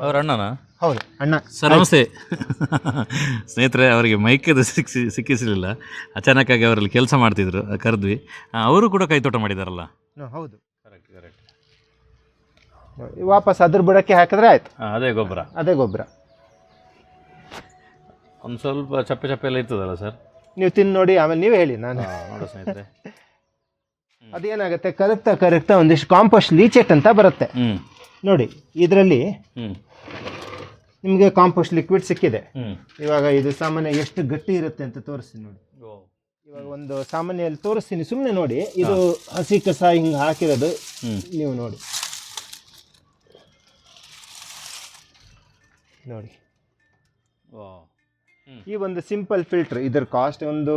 ಅವ್ರ ಅಣ್ಣನ? ಹೌದು ಅಣ್ಣ. ಸರ್ ನಮಸ್ತೆ. ಸ್ನೇಹಿತರೆ, ಅವರಿಗೆ ಮೈಕದ ಸಿಕ್ಕಿಸಲಿಲ್ಲ, ಅಚಾನಕ್ಕಾಗಿ ಅವರಲ್ಲಿ ಕೆಲಸ ಮಾಡ್ತಿದ್ರು, ಕರೆದ್ವಿ. ಅವರು ಕೂಡ ಕೈತೋಟ ಮಾಡಿದಾರಲ್ಲ? ಹೌದು, ಕರೆಕ್ಟ್ ಕರೆಕ್ಟ್. ವಾಪಸ್ ಅದ್ರ ಬುಡಕ್ಕೆ ಹಾಕಿದ್ರೆ ಆಯ್ತು. ಅದೇ ಗೊಬ್ಬರ, ಅದೇ ಗೊಬ್ಬರ. ಒಂದು ಸ್ವಲ್ಪ ಚಪ್ಪೆ ಚಪ್ಪೆ ಎಲ್ಲ ಇರ್ತದಲ್ಲ ಸರ್? ನೀವು ತಿಂದು ನೋಡಿ, ಆಮೇಲೆ ನೀವೇ ಹೇಳಿ. ನಾನು ನೋಡೋ ಸ್ನೇಹಿತರೆ, ಅದೇನಾಗುತ್ತೆ, ಕರಗ್ತಾ ಕರಗ್ತಾ ಒಂದಿಷ್ಟು ಕಾಂಪೋಸ್ಟ್ ಲೀಚೆಟ್ ಅಂತ ಬರುತ್ತೆ ನೋಡಿ. ಇದರಲ್ಲಿ ನಿಮಗೆ ಕಾಂಪೋಸ್ಟ್ ಲಿಕ್ವಿಡ್ ಸಿಕ್ಕಿದೆ. ಇವಾಗ ಇದು ಸಾಮಾನ್ಯ ಎಷ್ಟು ಗಟ್ಟಿ ಇರುತ್ತೆ ಅಂತ ತೋರಿಸ್ತೀನಿ ನೋಡಿ. ಇವಾಗ ಒಂದು ಸಾಮಾನ್ಯಲ್ಲಿ ತೋರಿಸ್ತೀನಿ, ಸುಮ್ಮನೆ ನೋಡಿ. ಇದು ಹಸಿ ಕಸ ಹಿಂಗೆ ಹಾಕಿರೋದು ನೀವು ನೋಡಿ ನೋಡಿ. ಈ ಒಂದು ಸಿಂಪಲ್ ಫಿಲ್ಟರ್, ಇದರ ಕಾಸ್ಟ್ ಒಂದು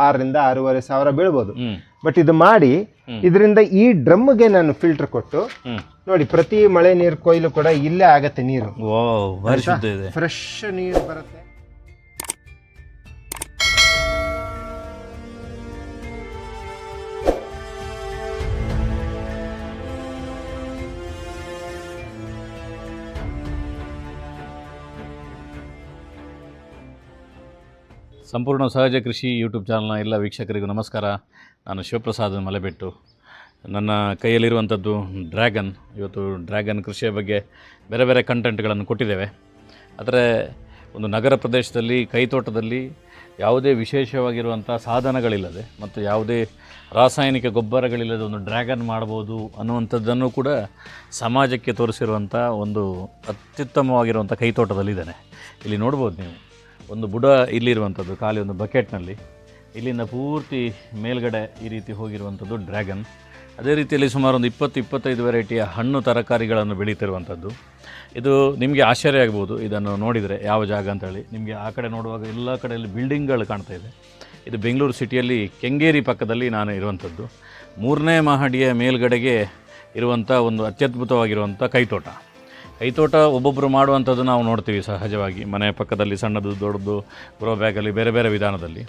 6,000 to 6,500 ಬೀಳ್ಬೋದು. ಬಟ್ ಇದು ಮಾಡಿ ಇದರಿಂದ ಈ ಡ್ರಮ್ಗೆ ನಾನು ಫಿಲ್ಟರ್ ಕೊಟ್ಟು ನೋಡಿ, ಪ್ರತಿ ಮಳೆ ನೀರು ಕೊಯ್ಲು ಕೂಡ ಇಲ್ಲೇ ಆಗತ್ತೆ. ನೀರು ಫ್ರೆಶ್ ನೀರು ಬರುತ್ತೆ. ಸಂಪೂರ್ಣ ಸಹಜ ಕೃಷಿ ಯೂಟ್ಯೂಬ್ ಚಾನಲ್ನ ಎಲ್ಲ ವೀಕ್ಷಕರಿಗೂ ನಮಸ್ಕಾರ. ನಾನು ಶಿವಪ್ರಸಾದ್ ಮಲೆಬೆಟ್ಟು. ನನ್ನ ಕೈಯಲ್ಲಿರುವಂಥದ್ದು ಡ್ರ್ಯಾಗನ್. ಇವತ್ತು ಡ್ರ್ಯಾಗನ್ ಕೃಷಿಯ ಬಗ್ಗೆ ಬೇರೆ ಬೇರೆ ಕಂಟೆಂಟ್ಗಳನ್ನು ಕೊಟ್ಟಿದ್ದೇವೆ. ಆದರೆ ಒಂದು ನಗರ ಪ್ರದೇಶದಲ್ಲಿ ಕೈತೋಟದಲ್ಲಿ ಯಾವುದೇ ವಿಶೇಷವಾಗಿರುವಂಥ ಸಾಧನಗಳಿಲ್ಲದೆ ಮತ್ತು ಯಾವುದೇ ರಾಸಾಯನಿಕ ಗೊಬ್ಬರಗಳಿಲ್ಲದೆ ಒಂದು ಡ್ರ್ಯಾಗನ್ ಮಾಡ್ಬೋದು ಅನ್ನುವಂಥದ್ದನ್ನು ಕೂಡ ಸಮಾಜಕ್ಕೆ ತೋರಿಸಿರುವಂಥ ಒಂದು ಅತ್ಯುತ್ತಮವಾಗಿರುವಂಥ ಕೈತೋಟದಲ್ಲಿದ್ದಾನೆ. ಇಲ್ಲಿ ನೋಡ್ಬೋದು ನೀವು, ಒಂದು ಬುಡ ಇಲ್ಲಿರುವಂಥದ್ದು ಖಾಲಿ ಒಂದು ಬಕೆಟ್ನಲ್ಲಿ, ಇಲ್ಲಿಂದ ಪೂರ್ತಿ ಮೇಲ್ಗಡೆ ಈ ರೀತಿ ಹೋಗಿರುವಂಥದ್ದು ಡ್ರ್ಯಾಗನ್. ಅದೇ ರೀತಿಯಲ್ಲಿ ಸುಮಾರು ಒಂದು 20-25 ವೆರೈಟಿಯ ಹಣ್ಣು ತರಕಾರಿಗಳನ್ನು ಬೆಳೀತಿರುವಂಥದ್ದು. ಇದು ನಿಮಗೆ ಆಶ್ಚರ್ಯ ಆಗ್ಬೋದು ಇದನ್ನು ನೋಡಿದರೆ, ಯಾವ ಜಾಗ ಅಂತೇಳಿ. ನಿಮಗೆ ಆ ಕಡೆ ನೋಡುವಾಗ ಎಲ್ಲ ಕಡೆಯಲ್ಲಿ ಬಿಲ್ಡಿಂಗ್ಗಳು ಕಾಣ್ತಾ ಇದೆ. ಇದು ಬೆಂಗಳೂರು ಸಿಟಿಯಲ್ಲಿ ಕೆಂಗೇರಿ ಪಕ್ಕದಲ್ಲಿ ನಾನು ಇರುವಂಥದ್ದು. 3ನೇ ಮಹಡಿಯ ಮೇಲ್ಗಡೆಗೆ ಇರುವಂಥ ಒಂದು ಅತ್ಯದ್ಭುತವಾಗಿರುವಂಥ ಕೈತೋಟ. ಒಬ್ಬೊಬ್ಬರು ಮಾಡುವಂಥದ್ದು ನಾವು ನೋಡ್ತೀವಿ ಸಹಜವಾಗಿ, ಮನೆಯ ಪಕ್ಕದಲ್ಲಿ ಸಣ್ಣದು ದೊಡ್ಡದು ಗ್ರೋ ಬ್ಯಾಗಲ್ಲಿ ಬೇರೆ ಬೇರೆ ವಿಧಾನದಲ್ಲಿ.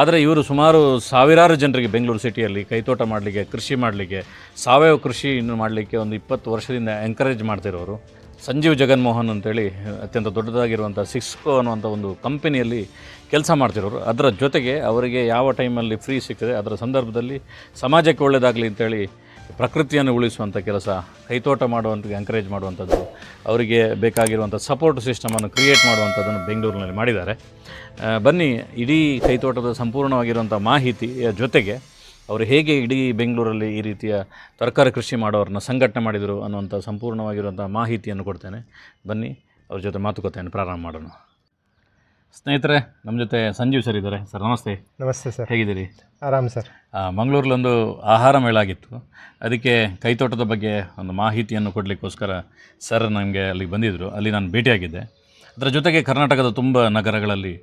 ಆದರೆ ಇವರು ಸುಮಾರು ಸಾವಿರಾರು ಜನರಿಗೆ ಬೆಂಗಳೂರು ಸಿಟಿಯಲ್ಲಿ ಕೈತೋಟ ಮಾಡಲಿಕ್ಕೆ, ಕೃಷಿ ಮಾಡಲಿಕ್ಕೆ, ಸಾವಯವ ಕೃಷಿಯನ್ನು ಮಾಡಲಿಕ್ಕೆ ಒಂದು 20 ವರ್ಷದಿಂದ ಎಂಕರೇಜ್ ಮಾಡ್ತಿರೋರು. ಸಂಜೀವ್ ಜಗನ್ಮೋಹನ್ ಅಂತೇಳಿ ಅತ್ಯಂತ ದೊಡ್ಡದಾಗಿರುವಂಥ ಸಿಸ್ಕೋ ಅನ್ನುವಂಥ ಒಂದು ಕಂಪನಿಯಲ್ಲಿ ಕೆಲಸ ಮಾಡ್ತಿರೋರು. ಅದರ ಜೊತೆಗೆ ಅವರಿಗೆ ಯಾವ ಟೈಮಲ್ಲಿ ಫ್ರೀ ಸಿಗ್ತದೆ ಅದರ ಸಂದರ್ಭದಲ್ಲಿ ಸಮಾಜಕ್ಕೆ ಒಳ್ಳೆಯದಾಗಲಿ ಅಂತೇಳಿ ಪ್ರಕೃತಿಯನ್ನು ಉಳಿಸುವಂಥ ಕೆಲಸ, ಕೈತೋಟ ಮಾಡುವಂಥ ಎಂಕರೇಜ್ ಮಾಡುವಂಥದ್ದು, ಅವರಿಗೆ ಬೇಕಾಗಿರುವಂಥ ಸಪೋರ್ಟ್ ಸಿಸ್ಟಮನ್ನು ಕ್ರಿಯೇಟ್ ಮಾಡುವಂಥದ್ದನ್ನು ಬೆಂಗಳೂರಿನಲ್ಲಿ ಮಾಡಿದ್ದಾರೆ. ಬನ್ನಿ, ಇಡೀ ಕೈತೋಟದ ಸಂಪೂರ್ಣವಾಗಿರುವಂಥ ಮಾಹಿತಿಯ ಜೊತೆಗೆ ಅವರು ಹೇಗೆ ಇಡೀ ಬೆಂಗಳೂರಲ್ಲಿ ಈ ರೀತಿಯ ತರಕಾರಿ ಕೃಷಿ ಮಾಡೋರನ್ನ ಸಂಘಟನೆ ಮಾಡಿದರು ಅನ್ನುವಂಥ ಸಂಪೂರ್ಣವಾಗಿರುವಂಥ ಮಾಹಿತಿಯನ್ನು ಕೊಡ್ತೇನೆ. ಬನ್ನಿ, ಅವ್ರ ಜೊತೆ ಮಾತುಕತೆಯನ್ನು ಪ್ರಾರಂಭ ಮಾಡೋಣ. ಸ್ನೇಹಿತರೆ, ನಮ್ಮ ಜೊತೆ ಸಂಜೀವ್ ಸರ್ ಇದ್ದಾರೆ. ಸರ್ ನಮಸ್ತೆ. ನಮಸ್ತೆ ಸರ್, ಹೇಗಿದ್ದೀರಿ? ಆರಾಮ್ ಸರ್. ಮಂಗಳೂರಲ್ಲೊಂದು ಆಹಾರ ಮೇಳ ಆಗಿತ್ತು, ಅದಕ್ಕೆ ಕೈತೋಟದ ಬಗ್ಗೆ ಒಂದು ಮಾಹಿತಿಯನ್ನು ಕೊಡಲಿಕ್ಕೋಸ್ಕರ ಸರ್ ನನಗೆ ಅಲ್ಲಿಗೆ ಬಂದಿದ್ದರು. ಅಲ್ಲಿ ನಾನು ಭೇಟಿಯಾಗಿದ್ದೆ. ಅದರ ಜೊತೆಗೆ ಕರ್ನಾಟಕದ ತುಂಬ ನಗರಗಳಲ್ಲಿ,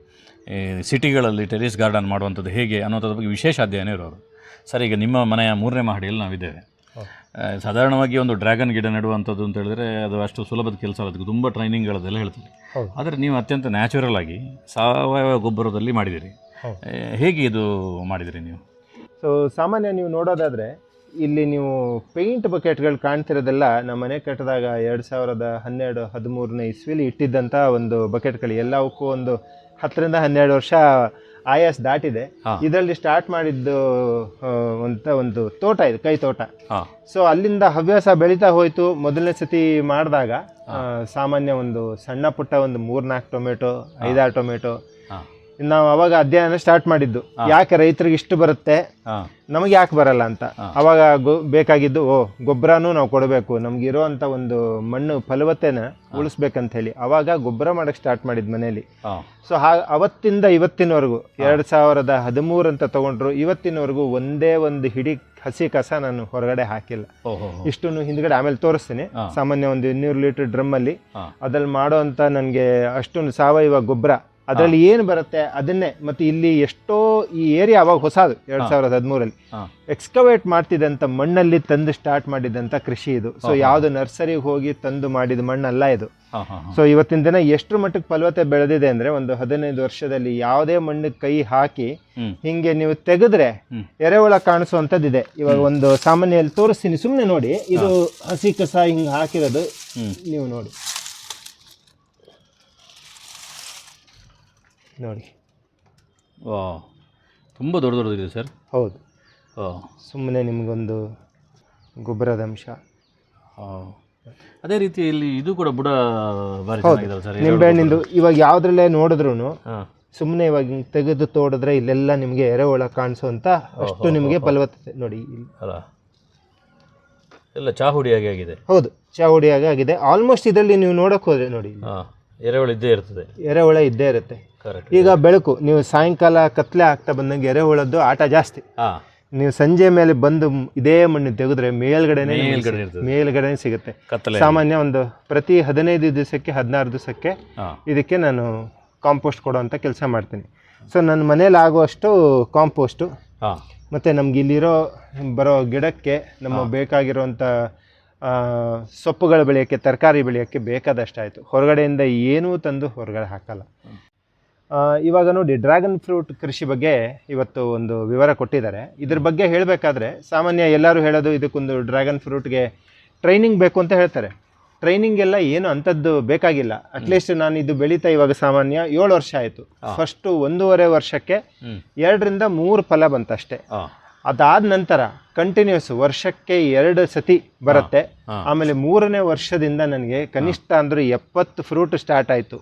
ಸಿಟಿಗಳಲ್ಲಿ ಟೆರೇಸ್ ಗಾರ್ಡನ್ ಮಾಡುವಂಥದ್ದು ಹೇಗೆ ಅನ್ನೋದ್ರ ಬಗ್ಗೆ ವಿಶೇಷ ಅಧ್ಯಯನ ಇರೋರು. ಸರ್, ಈಗ ನಿಮ್ಮ ಮನೆಯ 3ನೇ ಮಹಡಿಯಲ್ಲಿ ನಾವಿದ್ದೇವೆ. ಸಾಧಾರಣವಾಗಿ ಒಂದು ಡ್ರ್ಯಾಗನ್ ಗಿಡ ನೆಡುವಂಥದ್ದು ಅಂತ ಹೇಳಿದ್ರೆ ಅದು ಅಷ್ಟು ಸುಲಭದ ಕೆಲಸ ಅಲ್ಲ, ಅದಕ್ಕೆ ತುಂಬ ಟ್ರೈನಿಂಗ್ಗಳದೆಲ್ಲ ಹೇಳ್ತೀವಿ. ಆದರೆ ನೀವು ಅತ್ಯಂತ ನ್ಯಾಚುರಲ್ ಆಗಿ ಸಾವಯವ ಗೊಬ್ಬರದಲ್ಲಿ ಮಾಡಿದ್ದೀರಿ. ಹೇಗೆ ಇದು ಮಾಡಿದಿರಿ ನೀವು? ಸೊ ಸಾಮಾನ್ಯ ನೀವು ನೋಡೋದಾದರೆ ಇಲ್ಲಿ ನೀವು ಪೇಂಟ್ ಬಕೆಟ್ಗಳು ಕಾಣ್ತಿರೋದೆಲ್ಲ ನಮ್ಮ ಮನೆ ಕಟ್ಟಿದಾಗ 2012-13ನೇ ಇಸ್ವಿಲಿ ಇಟ್ಟಿದ್ದಂಥ ಒಂದು ಬಕೆಟ್ಗಳು. ಎಲ್ಲವಕ್ಕೂ ಒಂದು 10ರಿಂದ 12 ವರ್ಷ ಆಯಾಸ್ ದಾಟಿದೆ. ಇದರಲ್ಲಿ ಸ್ಟಾರ್ಟ್ ಮಾಡಿದ್ದು ಅಂತ ಒಂದು ತೋಟ ಇದೆ, ಕೈ ತೋಟ. ಸೊ ಅಲ್ಲಿಂದ ಹವ್ಯಾಸ ಬೆಳೀತಾ ಹೋಯ್ತು. ಮೊದಲನೇ ಸತಿ ಮಾಡಿದಾಗ ಸಾಮಾನ್ಯ ಒಂದು ಸಣ್ಣ ಪುಟ್ಟ ಒಂದು 3-4 ಟೊಮೆಟೊ, 5-6 ಟೊಮೆಟೊ. ನಾವು ಅವಾಗ ಅಧ್ಯಯನ ಸ್ಟಾರ್ಟ್ ಮಾಡಿದ್ದು, ಯಾಕೆ ರೈತರಿಗೆ ಇಷ್ಟು ಬರುತ್ತೆ, ನಮಗೆ ಯಾಕೆ ಬರಲ್ಲ ಅಂತ. ಅವಾಗ ಬೇಕಾಗಿದ್ದು ಗೊಬ್ಬರನೂ ನಾವು ಕೊಡಬೇಕು, ನಮ್ಗೆ ಇರೋವಂಥ ಒಂದು ಮಣ್ಣು ಫಲವತ್ತತೆನ ಉಳಿಸ್ಬೇಕಂತ ಹೇಳಿ ಅವಾಗ ಗೊಬ್ಬರ ಮಾಡಕ್ಕೆ ಸ್ಟಾರ್ಟ್ ಮಾಡಿದ್ದು ಮನೇಲಿ. ಸೊ ಅವತ್ತಿಂದ ಇವತ್ತಿನವರೆಗೂ 2013 ಅಂತ ತಗೊಂಡ್ರು, ಇವತ್ತಿನವರೆಗೂ ಒಂದೇ ಒಂದು ಹಿಡಿ ಹಸಿ ಕಸ ನಾನು ಹೊರಗಡೆ ಹಾಕಿಲ್ಲ. ಇಷ್ಟನ್ನು ಹಿಂದ್ಗಡೆ ಆಮೇಲೆ ತೋರಿಸ್ತೀನಿ. ಸಾಮಾನ್ಯ ಒಂದು 200 ಲೀಟರ್ ಡ್ರಮ್ ಅಲ್ಲಿ ಅದ್ರಲ್ಲಿ ಮಾಡೋ ಅಂತ ನನಗೆ ಅಷ್ಟೊಂದು ಸಾವಯವ ಗೊಬ್ಬರ, ಅದರಲ್ಲಿ ಏನು ಬರುತ್ತೆ ಅದನ್ನೇ. ಮತ್ತೆ ಇಲ್ಲಿ ಎಷ್ಟೋ ಈ ಏರಿಯಾ ಅವಾಗ ಹೊಸದು 2013ರಲ್ಲಿ ಎಕ್ಸ್ಕವೇಟ್ ಮಾಡ್ತಿದ್ದಂಥ ಮಣ್ಣಲ್ಲಿ ತಂದು ಸ್ಟಾರ್ಟ್ ಮಾಡಿದಂಥ ಕೃಷಿ ಇದು. ಸೊ ಯಾವ್ದು ನರ್ಸರಿಗೆ ಹೋಗಿ ತಂದು ಮಾಡಿದ ಮಣ್ಣಲ್ಲ ಇದು. ಸೊ ಇವತ್ತಿನ ದಿನ ಎಷ್ಟು ಮಟ್ಟಕ್ಕೆ ಫಲವತ್ತೆ ಬೆಳೆದಿದೆ ಅಂದ್ರೆ, ಒಂದು 15 ವರ್ಷದಲ್ಲಿ ಯಾವುದೇ ಮಣ್ಣಿಗೆ ಕೈ ಹಾಕಿ ಹಿಂಗೆ ನೀವು ತೆಗೆದ್ರೆ ಎರೆಹುಳ ಕಾಣಿಸುವಂಥದ್ದಿದೆ. ಇವಾಗ ಒಂದು ಸಾಮಾನ್ಯಲ್ಲಿ ತೋರಿಸ್ತೀನಿ, ಸುಮ್ಮನೆ ನೋಡಿ. ಇದು ಹಸಿ ಕಸ ಹಿಂಗೆ ಹಾಕಿರೋದು ನೀವು ನೋಡಿ. ನೋಡಿ. ವಾ, ತುಂಬ ದೊಡ್ಡ ದೊಡ್ಡದಿದೆ ಸರ್. ಹೌದು, ಸುಮ್ಮನೆ ನಿಮಗೊಂದು ಗೊಬ್ಬರದ ಅಂಶ. ಅದೇ ರೀತಿ ಇಲ್ಲಿ ಇದು ಕೂಡ ಬುಡ ಭಾರಿ ಚೆನ್ನಾಗಿದೆ ಸರ್. ನಿಂಬೆಹಣ್ಣಿಂದು ಇವಾಗ ಯಾವುದ್ರಲ್ಲೇ ನೋಡಿದ್ರು ಸುಮ್ಮನೆ ಇವಾಗ ಹಿಂಗೆ ತೆಗೆದು ತೋಡಿದ್ರೆ ಇಲ್ಲೆಲ್ಲ ನಿಮಗೆ ಎರೆಹುಳ ಕಾಣಿಸೋಂಥ ಅಷ್ಟು ನಿಮಗೆ ಫಲವತ್ತತೆ ನೋಡಿ. ಅಲ್ಲ, ಎಲ್ಲ ಚಾಹುಡಿಯಾಗಿ ಆಗಿದೆ. ಹೌದು, ಚಾಹುಡಿಯಾಗಿ ಆಗಿದೆ. ಆಲ್ಮೋಸ್ಟ್ ಇದರಲ್ಲಿ ನೀವು ನೋಡೋಕೆ ಹೋದರೆ ನೋಡಿ ಎರೆಹುಳ ಇದ್ದೇ ಇರ್ತದೆ. ಎರೆಹುಳ ಇದ್ದೇ ಇರುತ್ತೆ. ಈಗ ಬೆಳಕು ನೀವು ಸಾಯಂಕಾಲ ಕತ್ಲೆ ಆಗ್ತಾ ಬಂದಂಗೆ ಎರೆಹುಳದ್ದು ಆಟ ಜಾಸ್ತಿ. ನೀವು ಸಂಜೆ ಮೇಲೆ ಬಂದು ಇದೇ ಮಣ್ಣು ತೆಗೆದ್ರೆ ಮೇಲ್ಗಡೆ ಸಿಗುತ್ತೆ. ಸಾಮಾನ್ಯ ಒಂದು ಪ್ರತಿ 15 ದಿವಸಕ್ಕೆ 16 ದಿವಸಕ್ಕೆ ಇದಕ್ಕೆ ನಾನು ಕಾಂಪೋಸ್ಟ್ ಕೊಡೋವಂಥ ಕೆಲಸ ಮಾಡ್ತೀನಿ. ಸೊ ನನ್ನ ಮನೇಲಿ ಆಗುವಷ್ಟು ಕಾಂಪೋಸ್ಟು ಮತ್ತು ನಮ್ಗೆ ಇಲ್ಲಿರೋ ಬರೋ ಗಿಡಕ್ಕೆ ನಮ್ಮ ಬೇಕಾಗಿರೋಂಥ ಸೊಪ್ಪುಗಳು ಬೆಳೆಯೋಕ್ಕೆ, ತರಕಾರಿ ಬೆಳೆಯೋಕ್ಕೆ ಬೇಕಾದಷ್ಟಾಯಿತು. ಹೊರಗಡೆಯಿಂದ ಏನೂ ತಂದು ಹೊರಗಡೆ ಹಾಕಲ್ಲ. ಇವಾಗ ನೋಡಿ, ಡ್ರ್ಯಾಗನ್ ಫ್ರೂಟ್ ಕೃಷಿ ಬಗ್ಗೆ ಇವತ್ತು ಒಂದು ವಿವರ ಕೊಟ್ಟಿದ್ದಾರೆ. ಇದ್ರ ಬಗ್ಗೆ ಹೇಳಬೇಕಾದ್ರೆ ಸಾಮಾನ್ಯ ಎಲ್ಲರೂ ಹೇಳೋದು ಇದಕ್ಕೊಂದು ಡ್ರ್ಯಾಗನ್ ಫ್ರೂಟ್ಗೆ ಟ್ರೈನಿಂಗ್ ಬೇಕು ಅಂತ ಹೇಳ್ತಾರೆ. ಟ್ರೈನಿಂಗ್ ಎಲ್ಲ ಏನು ಅಂಥದ್ದು ಬೇಕಾಗಿಲ್ಲ. ಅಟ್ಲೀಸ್ಟ್ ನಾನು ಇದು ಬೆಳೀತಾ ಇವಾಗ ಸಾಮಾನ್ಯ 7 ವರ್ಷ ಆಯಿತು. ಫಸ್ಟು 1.5 ವರ್ಷಕ್ಕೆ 2 ರಿಂದ 3 ಫಲ ಬಂತಷ್ಟೇ. ಅದಾದ ನಂತರ ಕಂಟಿನ್ಯೂಸ್ ವರ್ಷಕ್ಕೆ 2 ಸತಿ ಬರುತ್ತೆ. ಆಮೇಲೆ 3ನೇ ವರ್ಷದಿಂದ ನನಗೆ ಕನಿಷ್ಠ ಅಂದ್ರೆ 70 ಫ್ರೂಟ್ ಸ್ಟಾರ್ಟ್ ಆಯ್ತು.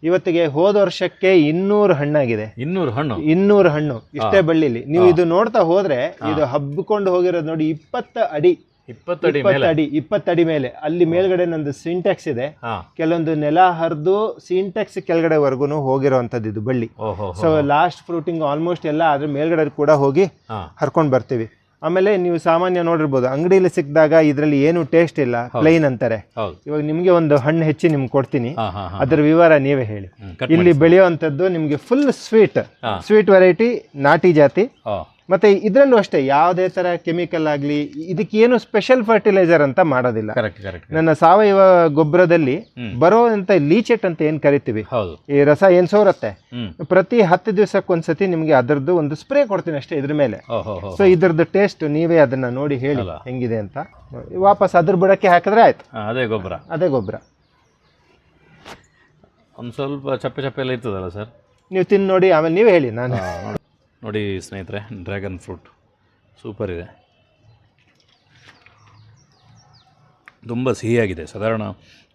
ಇವತ್ತಿಗೆ ಹೋದ ವರ್ಷಕ್ಕೆ 200 ಹಣ್ಣಾಗಿದೆ. 200 ಹಣ್ಣು ಇಷ್ಟೇ ಬಳ್ಳಿಲಿ. ನೀವು ಇದು ನೋಡ್ತಾ ಹೋದ್ರೆ ಇದು ಹಬ್ಬಿಕೊಂಡು ಹೋಗಿರೋದು ನೋಡಿ 20 ಅಡಿ 20 ಅಡಿ ಮೇಲೆ. ಅಲ್ಲಿ ಮೇಲ್ಗಡೆ ನಂದು ಸಿಂಟೆಕ್ಸ್ ಇದೆ. ಕೆಲವೊಂದು ನೆಲ ಹರಿದು ಸಿಂಟೆಕ್ಸ್ ಕೆಳಗಡೆವರೆಗೂ ಹೋಗಿರೋಂಥದ್ದು ಇದು ಬಳ್ಳಿ. ಸೊ ಲಾಸ್ಟ್ ಫ್ರೂಟಿಂಗ್ ಆಲ್ಮೋಸ್ಟ್ ಎಲ್ಲ ಅದ್ರ ಮೇಲ್ಗಡೆ ಕೂಡ ಹೋಗಿ ಹರ್ಕೊಂಡು ಬರ್ತೀವಿ. ಆಮೇಲೆ ನೀವು ಸಾಮಾನ್ಯ ನೋಡಿರ್ಬೋದು, ಅಂಗಡಿಯಲ್ಲಿ ಸಿಕ್ಕಿದಾಗ ಇದರಲ್ಲಿ ಏನು ಟೇಸ್ಟ್ ಇಲ್ಲ, ಪ್ಲೈನ್ ಅಂತಾರೆ. ಇವಾಗ ನಿಮ್ಗೆ ಒಂದು ಹಣ್ಣು ಹೆಚ್ಚಿ ನಿಮ್ಗೆ ಕೊಡ್ತೀನಿ, ಅದ್ರ ವಿವರ ನೀವೇ ಹೇಳಿ. ಇಲ್ಲಿ ಬೆಳೆಯುವಂಥದ್ದು ನಿಮ್ಗೆ ಫುಲ್ ಸ್ವೀಟ್ ವೆರೈಟಿ, ನಾಟಿ ಜಾತಿ. ಮತ್ತೆ ಇದರಲ್ಲೂ ಅಷ್ಟೇ ಯಾವುದೇ ತರ ಕೆಮಿಕಲ್ ಆಗಲಿ ಇದಕ್ಕೇನು ಸ್ಪೆಷಲ್ ಫರ್ಟಿಲೈಸರ್ ಅಂತ ಮಾಡೋದಿಲ್ಲ. ನನ್ನ ಸಾವಯವ ಗೊಬ್ಬರದಲ್ಲಿ ಬರೋ ಅಂತ ಲೀಚೆಟ್ ಅಂತ ಏನ್ ಕರಿತೀವಿ, ಈ ರಸ ಏನ್ ಸೋರತ್ತೆ, ಪ್ರತಿ 10 ದಿವಸಕ್ಕೊಂದ್ಸತಿ ನಿಮ್ಗೆ ಅದರದ್ದು ಒಂದು ಸ್ಪ್ರೇ ಕೊಡ್ತೀನಿ ಅಷ್ಟೇ ಇದ್ರ ಮೇಲೆ. ಸೊ ಇದ್ರದ್ದು ಟೇಸ್ಟ್ ನೀವೇ ಅದನ್ನ ನೋಡಿ ಹೇಳಿ ಹೆಂಗಿದೆ ಅಂತ. ವಾಪಸ್ ಅದ್ರ ಬುಡಕ್ಕೆ ಹಾಕಿದ್ರೆ ಆಯ್ತು. ಅದೇ ಗೊಬ್ಬರ ಒಂದು ಸ್ವಲ್ಪ ಚಪ್ಪೆ ಎಲ್ಲ ಇರ್ತದಲ್ಲ ಸರ್, ನೀವು ತಿಂದು ನೋಡಿ ಆಮೇಲೆ ನೀವೇ ಹೇಳಿ. ನಾನು ನೋಡಿ ಸ್ನೇಹಿತರೆ, ಡ್ರ್ಯಾಗನ್ ಫ್ರೂಟ್ ಸೂಪರ್ ಇದೆ, ತುಂಬ ಸಿಹಿಯಾಗಿದೆ. ಸಾಧಾರಣ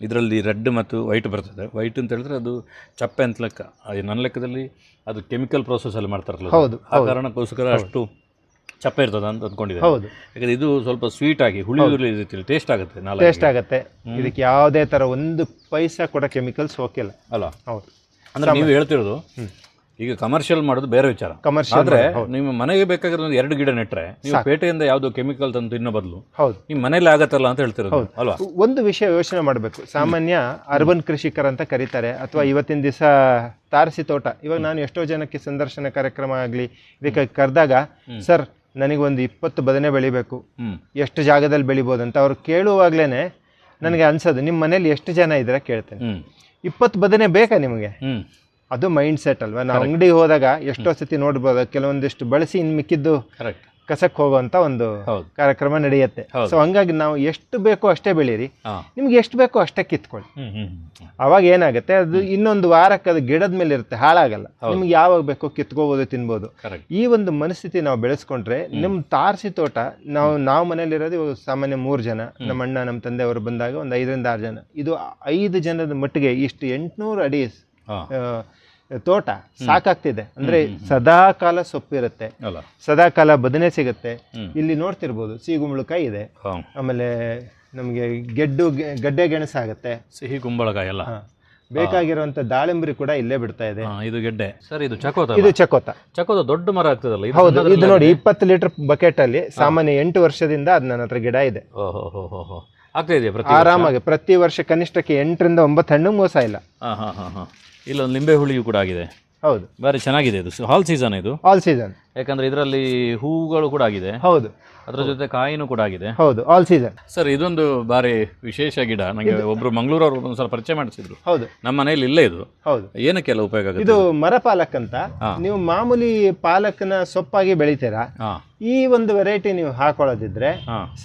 ಇದರಲ್ಲಿ ರೆಡ್ ಮತ್ತು ವೈಟ್ ಬರ್ತದೆ. ವೈಟ್ ಅಂತ ಹೇಳಿದ್ರೆ ಅದು ಚಪ್ಪೆ ಅಂತ ಲೆಕ್ಕ. ನನ್ನ ಲೆಕ್ಕದಲ್ಲಿ ಅದು ಕೆಮಿಕಲ್ ಪ್ರೋಸೆಸ್ಸಲ್ಲಿ ಮಾಡ್ತಾರಲ್ಲ, ಆ ಕಾರಣಕ್ಕೋಸ್ಕರ ಅಷ್ಟು ಚಪ್ಪೆ ಇರ್ತದೆ ಅಂತ ಅಂದ್ಕೊಂಡಿದೆ. ಯಾಕಂದರೆ ಇದು ಸ್ವಲ್ಪ ಸ್ವೀಟ್ ಆಗಿ ಹುಳಿ ರೀತಿಯಲ್ಲಿ ಟೇಸ್ಟ್ ಆಗುತ್ತೆ. ಇದಕ್ಕೆ ಯಾವುದೇ ಥರ ಒಂದು ಪೈಸಾ ಕೂಡ ಕೆಮಿಕಲ್ಸ್ ಹೋಗಿಲ್ಲ ಅಲ್ಲ. ಹೌದು, ಅಂದರೆ ನೀವು ಹೇಳ್ತಿರೋದು ಈಗ ಕಮರ್ಷಿಯಲ್ ಮಾಡೋದು ಬೇರೆ ವಿಚಾರ. ಆದರೆ ನಿಮ್ಮ ಮನೆಗೆ ಬೇಕಾಗಿರೋ 2 ಗಿಡ ನೆಟ್ಟರೆ ನೀವು ಪೇಟೆಯಿಂದ ಯಾವುದೋ ಕೆಮಿಕಲ್ ತಂದು ತಿನ್ನೋ ಬದಲು ನಿಮ್ಮ ಮನೇಲಿ ಆಗತ್ತಲ್ಲ ಅಂತ ಹೇಳ್ತಿರೋದು ಅಲ್ವಾ. ಒಂದು ವಿಷಯ ಯೋಚನೆ ಮಾಡಬೇಕು. ಸಾಮಾನ್ಯ ಅರ್ಬನ್ ಕೃಷಿಕರಂತ ಕರೀತಾರೆ, ಅಥವಾ ಇವತ್ತಿನ ದಿವಸ ತಾರಸಿ ತೋಟ. ಇವಾಗ ನಾನು ಎಷ್ಟೋ ಜನಕ್ಕೆ ಸಂದರ್ಶನ ಕಾರ್ಯಕ್ರಮ ಆಗಲಿ ಇದಕ್ಕೆ ಕರೆದಾಗ, ಸರ್ ನನಗೊಂದು 20 ಬದನೆ ಬೆಳಿಬೇಕು, ಎಷ್ಟು ಜಾಗದಲ್ಲಿ ಬೆಳಿಬೋದು ಅಂತ ಅವ್ರು ಕೇಳುವಾಗ್ಲೇ ನನಗೆ ಅನ್ಸೋದು, ನಿಮ್ಮ ಮನೇಲಿ ಎಷ್ಟು ಜನ ಇದ್ರೆ ಕೇಳ್ತೇನೆ, 20 ಬದನೆ ಬೇಕಾ ನಿಮಗೆ? ಅದು ಮೈಂಡ್ ಸೆಟ್ ಅಲ್ವಾ. ನಾವು ಅಂಗಡಿ ಹೋದಾಗ ಎಷ್ಟೋ ಸತಿ ನೋಡ್ಬೋದು, ಕೆಲವೊಂದಿಷ್ಟು ಬಳಸಿ ಇನ್ನು ಮಿಕ್ಕಿದ್ದು ಕಸಕ್ಕೆ ಹೋಗುವಂತ ಒಂದು ಕಾರ್ಯಕ್ರಮ ನಡೆಯುತ್ತೆ. ಸೊ ಹಂಗಾಗಿ ನಾವು ಎಷ್ಟು ಬೇಕೋ ಅಷ್ಟೇ ಬೆಳೀರಿ, ನಿಮ್ಗೆ ಎಷ್ಟು ಬೇಕೋ ಅಷ್ಟೇ ಕಿತ್ಕೊಳ್ಳಿ. ಅವಾಗ ಏನಾಗುತ್ತೆ, ಅದು ಇನ್ನೊಂದು ವಾರಕ್ಕೆ ಅದು ಗಿಡದ ಮೇಲೆ ಇರುತ್ತೆ, ಹಾಳಾಗಲ್ಲ. ನಿಮ್ಗೆ ಯಾವಾಗ ಬೇಕೋ ಕಿತ್ಕೋಬಹುದು, ತಿನ್ಬೋದು. ಈ ಒಂದು ಮನಸ್ಥಿತಿ ನಾವು ಬೆಳೆಸ್ಕೊಂಡ್ರೆ ನಿಮ್ಮ ತಾರಸಿ ತೋಟ, ನಾವು ಮನೇಲಿರೋದು ಇವಾಗ ಸಾಮಾನ್ಯ 3 ಜನ, ನಮ್ಮ ಅಣ್ಣ ನಮ್ಮ ತಂದೆ ಅವರು ಬಂದಾಗ ಒಂದು 5 ರಿಂದ 6 ಜನ. ಇದು 5 ಜನದ ಮಟ್ಟಿಗೆ ಇಷ್ಟು 800 ಅಡಿ ತೋಟ ಸಾಕಾಗ್ತಿದೆ. ಅಂದ್ರೆ ಸದಾ ಕಾಲ ಸೊಪ್ಪಿರುತ್ತೆ, ಸದಾ ಕಾಲ ಬದನೆ ಸಿಗುತ್ತೆ. ಇಲ್ಲಿ ನೋಡ್ತಿರ್ಬೋದು ಸಿಹಿಗುಂಬಳಕಾಯಿ ಇದೆ, ಆಮೇಲೆ ನಮ್ಗೆ ಗಡ್ಡೆ ಗೆಣಸಾಗತ್ತೆ, ಸಿಹಿ ಕುಂಬಳಕಾಯಿ ಎಲ್ಲ ಬೇಕಾಗಿರುವಂತ ದಾಳಿಂಬರಿ ಕೂಡ ಇಲ್ಲೇ ಬಿಡ್ತಾ ಇದೆ. ಇದು ಗೆಡ್ಡೆ ಸರ್, ಇದು ಚಕೋತ ದೊಡ್ಡ ಮರ ಆಗ್ತದಲ್ಲ. ಹೌದು, ಇದು ನೋಡಿ 20 ಲೀಟರ್ ಬಕೆಟ್ ಅಲ್ಲಿ ಸಾಮಾನ್ಯ 8 ವರ್ಷದಿಂದ ಅದು ನನ್ನ ಹತ್ರ ಗಿಡ ಇದೆ. ಆರಾಮಾಗಿ ಪ್ರತಿ ವರ್ಷ ಕನಿಷ್ಠಕ್ಕೆ 8 ರಿಂದ 9 ಹಣ್ಣು ಮೋಸ ಇಲ್ಲ. ಇಲ್ಲೊಂದು ಲಿಂಬೆ ಹುಳಿಯೂ ಕೂಡ ಆಗಿದೆ. ಹೌದು, ಬಾರಿ ಚೆನ್ನಾಗಿದೆ. ಇದು ಆಲ್ ಸೀಸನ್, ಯಾಕಂದ್ರೆ ಇದರಲ್ಲಿ ಹೂಗಳು ಕೂಡ ಆಗಿದೆ. ಹೌದು, ಅದರ ಜೊತೆ ಕಾಯಿನೂ ಕೂಡ ಆಗಿದೆ. ಹೌದು, ಆಲ್ ಸೀಸನ್. ಸರ್ ಇದೊಂದು ಬಾರಿ ವಿಶೇಷ ಗಿಡ. ನನಗೆ ಒಬ್ರು ಮಂಗಳೂರವರು ಒಂದ್ಸಲ ಪರಿಚಯ ಮಾಡಿಸಿದ್ರು. ಹೌದು, ನಮ್ಮ ಮನೆಯಲ್ಲಿ ಇಲ್ಲೇ ಇದು. ಹೌದು, ಏನಕ್ಕೆಲ್ಲ ಉಪಯೋಗ ಆಗುತ್ತೆ? ಇದು ಮರ ಪಾಲಕ್ ಅಂತ. ನೀವು ಮಾಮೂಲಿ ಪಾಲಕ್ನ ಸೊಪ್ಪಾಗಿ ಬೆಳಿತೀರಾ, ಈ ಒಂದು ವೆರೈಟಿ ನೀವು ಹಾಕೊಳ್ಳೋದಿದ್ರೆ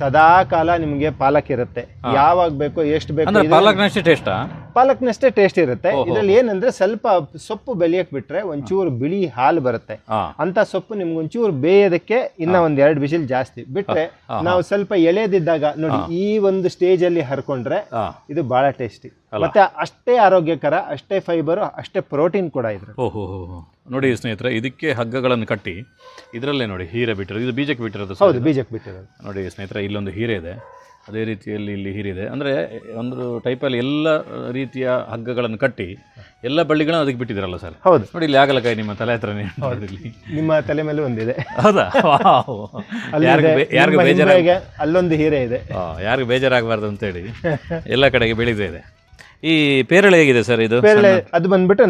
ಸದಾ ಕಾಲ ನಿಮ್ಗೆ ಪಾಲಕ್ ಇರುತ್ತೆ. ಯಾವಾಗ ಬೇಕೋ ಎಷ್ಟು ಬೇಕೋ. ಪಾಲಕ್ನಷ್ಟೇ ಟೇಸ್ಟಾ? ಪಾಲಕ್ನಷ್ಟೇ ಟೇಸ್ಟ್ ಇರುತ್ತೆ. ಇದರಲ್ಲಿ ಏನಂದ್ರೆ ಸ್ವಲ್ಪ ಸೊಪ್ಪು ಬೆಳೆಯಕ್ ಬಿಟ್ರೆ ಒಂಚೂರು ಬಿಳಿ ಹಾಲು ಬರುತ್ತೆ. ಅಂತ ಸೊಪ್ಪು ನಿಮ್ಗೆ ಒಂಚೂರು ಬೇಯೋದಕ್ಕೆ ಇನ್ನ ಒಂದ್ 2 ಬಿಸಿಲ್ ಜಾಸ್ತಿ ಬಿಟ್ರೆ, ನಾವು ಸ್ವಲ್ಪ ಎಳೆದಿದ್ದಾಗ ನೋಡಿ ಈ ಒಂದು ಸ್ಟೇಜ್ ಅಲ್ಲಿ ಹರ್ಕೊಂಡ್ರೆ ಇದು ಬಹಳ ಟೇಸ್ಟಿ, ಮತ್ತೆ ಅಷ್ಟೇ ಆರೋಗ್ಯಕರ, ಅಷ್ಟೇ ಫೈಬರ್, ಅಷ್ಟೇ ಪ್ರೋಟೀನ್ ಕೂಡ ಇದ್ರೆ. ಓಹೋ ನೋಡಿ ಸ್ನೇಹಿತರೆ, ಇದಕ್ಕೆ ಹಗ್ಗಗಳನ್ನು ಕಟ್ಟಿ ಇದರಲ್ಲೇ ನೋಡಿ ಹೀರೆ ಬಿಟ್ಟಿರೋದು, ಇದು ಬೀಜಕ್ಕೆ ಬಿಟ್ಟಿರೋದು. ಹೌದು, ಬೀಜಕ್ಕೆ ಬಿಟ್ಟಿರೋದು. ನೋಡಿ ಸ್ನೇಹಿತರೆ, ಇಲ್ಲೊಂದು ಹೀರೆ ಇದೆ, ಅದೇ ರೀತಿಯಲ್ಲಿ ಇಲ್ಲಿ ಹೀರೆ ಇದೆ. ಅಂದರೆ ಒಂದು ಟೈಪಲ್ಲಿ ಎಲ್ಲ ರೀತಿಯ ಹಗ್ಗಗಳನ್ನು ಕಟ್ಟಿ ಎಲ್ಲ ಬಳ್ಳಿಗಳನ್ನು ಅದಕ್ಕೆ ಬಿಟ್ಟಿದ್ದೀರಲ್ಲ ಸರ್? ಹೌದು. ನೋಡಿ ಇಲ್ಲಿ ಆಗಲಕಾಯಿ ನಿಮ್ಮ ತಲೆ ಹತ್ರನೇ ಇಲ್ಲಿ, ನಿಮ್ಮ ತಲೆ ಮೇಲೆ ಒಂದಿದೆ. ಹೌದಾ? ಯಾರಿಗೂ ಅಲ್ಲೊಂದು ಹೀರೆ ಇದೆ, ಯಾರಿಗೂ ಬೇಜಾರಾಗಬಾರ್ದು ಅಂತೇಳಿ ಎಲ್ಲ ಕಡೆಗೆ ಬೆಳೀತಾ ಇದೆ. ಈ ಪೇರಳೆ ಹೇಗಿದೆ ಸರ್? ಇದು ಪೇರಳೆ ಅದು ಬಂದ್ಬಿಟ್ಟು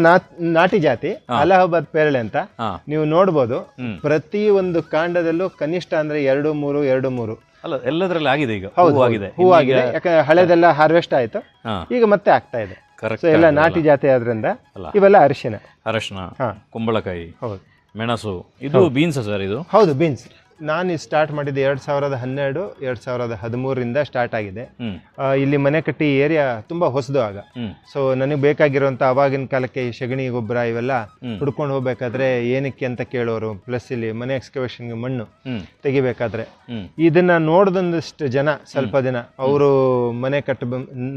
ನಾಟಿ ಜಾತಿ ಅಲಹಾಬಾದ್ ಪೇರಳೆ ಅಂತ ನೀವು ನೋಡ್ಬೋದು. ಪ್ರತಿ ಒಂದು ಕಾಂಡದಲ್ಲೂ ಕನಿಷ್ಠ ಅಂದ್ರೆ 2-3 ಅಲ್ಲ, ಎಲ್ಲದರಲ್ಲಿ ಆಗಿದೆ ಈಗ. ಹೂವಾಗಿದೆ, ಯಾಕಂದ್ರೆ ಹಳೆದೆಲ್ಲ ಹಾರ್ವೆಸ್ಟ್ ಆಯ್ತು, ಈಗ ಮತ್ತೆ ಆಗ್ತಾ ಇದೆ. ಎಲ್ಲ ನಾಟಿ ಜಾತಿ ಆದ್ರಿಂದ ಇವೆಲ್ಲ ಅರಿಶಿನ, ಕುಂಬಳಕಾಯಿ, ಮೆಣಸು. ಇದು ಬೀನ್ಸ್ ಸರ್? ಇದು ಹೌದು, ಬೀನ್ಸ್. ನಾನು ಸ್ಟಾರ್ಟ್ ಮಾಡಿದ್ದು 2012, 2013ರಿಂದ ಸ್ಟಾರ್ಟ್ ಆಗಿದೆ. ಇಲ್ಲಿ ಮನೆ ಕಟ್ಟಿ ಏರಿಯಾ ತುಂಬಾ ಹೊಸದು ಆಗ. ಸೊ ನನಗೆ ಬೇಕಾಗಿರುವಂತ ಅವಾಗಿನ ಕಾಲಕ್ಕೆ ಈ ಸಗಣಿ ಗೊಬ್ಬರ ಇವೆಲ್ಲ ಹುಡ್ಕೊಂಡು ಹೋಗ್ಬೇಕಾದ್ರೆ ಏನಕ್ಕೆ ಅಂತ ಕೇಳೋರು. ಪ್ಲಸ್ ಇಲ್ಲಿ ಮನೆ ಎಕ್ಸ್ಕವೇಷನ್ಗೆ ಮಣ್ಣು ತೆಗಿಬೇಕಾದ್ರೆ ಇದನ್ನ ನೋಡ್ದೊಂದಷ್ಟು ಜನ ಸ್ವಲ್ಪ ದಿನ ಅವರು ಮನೆ ಕಟ್ಟ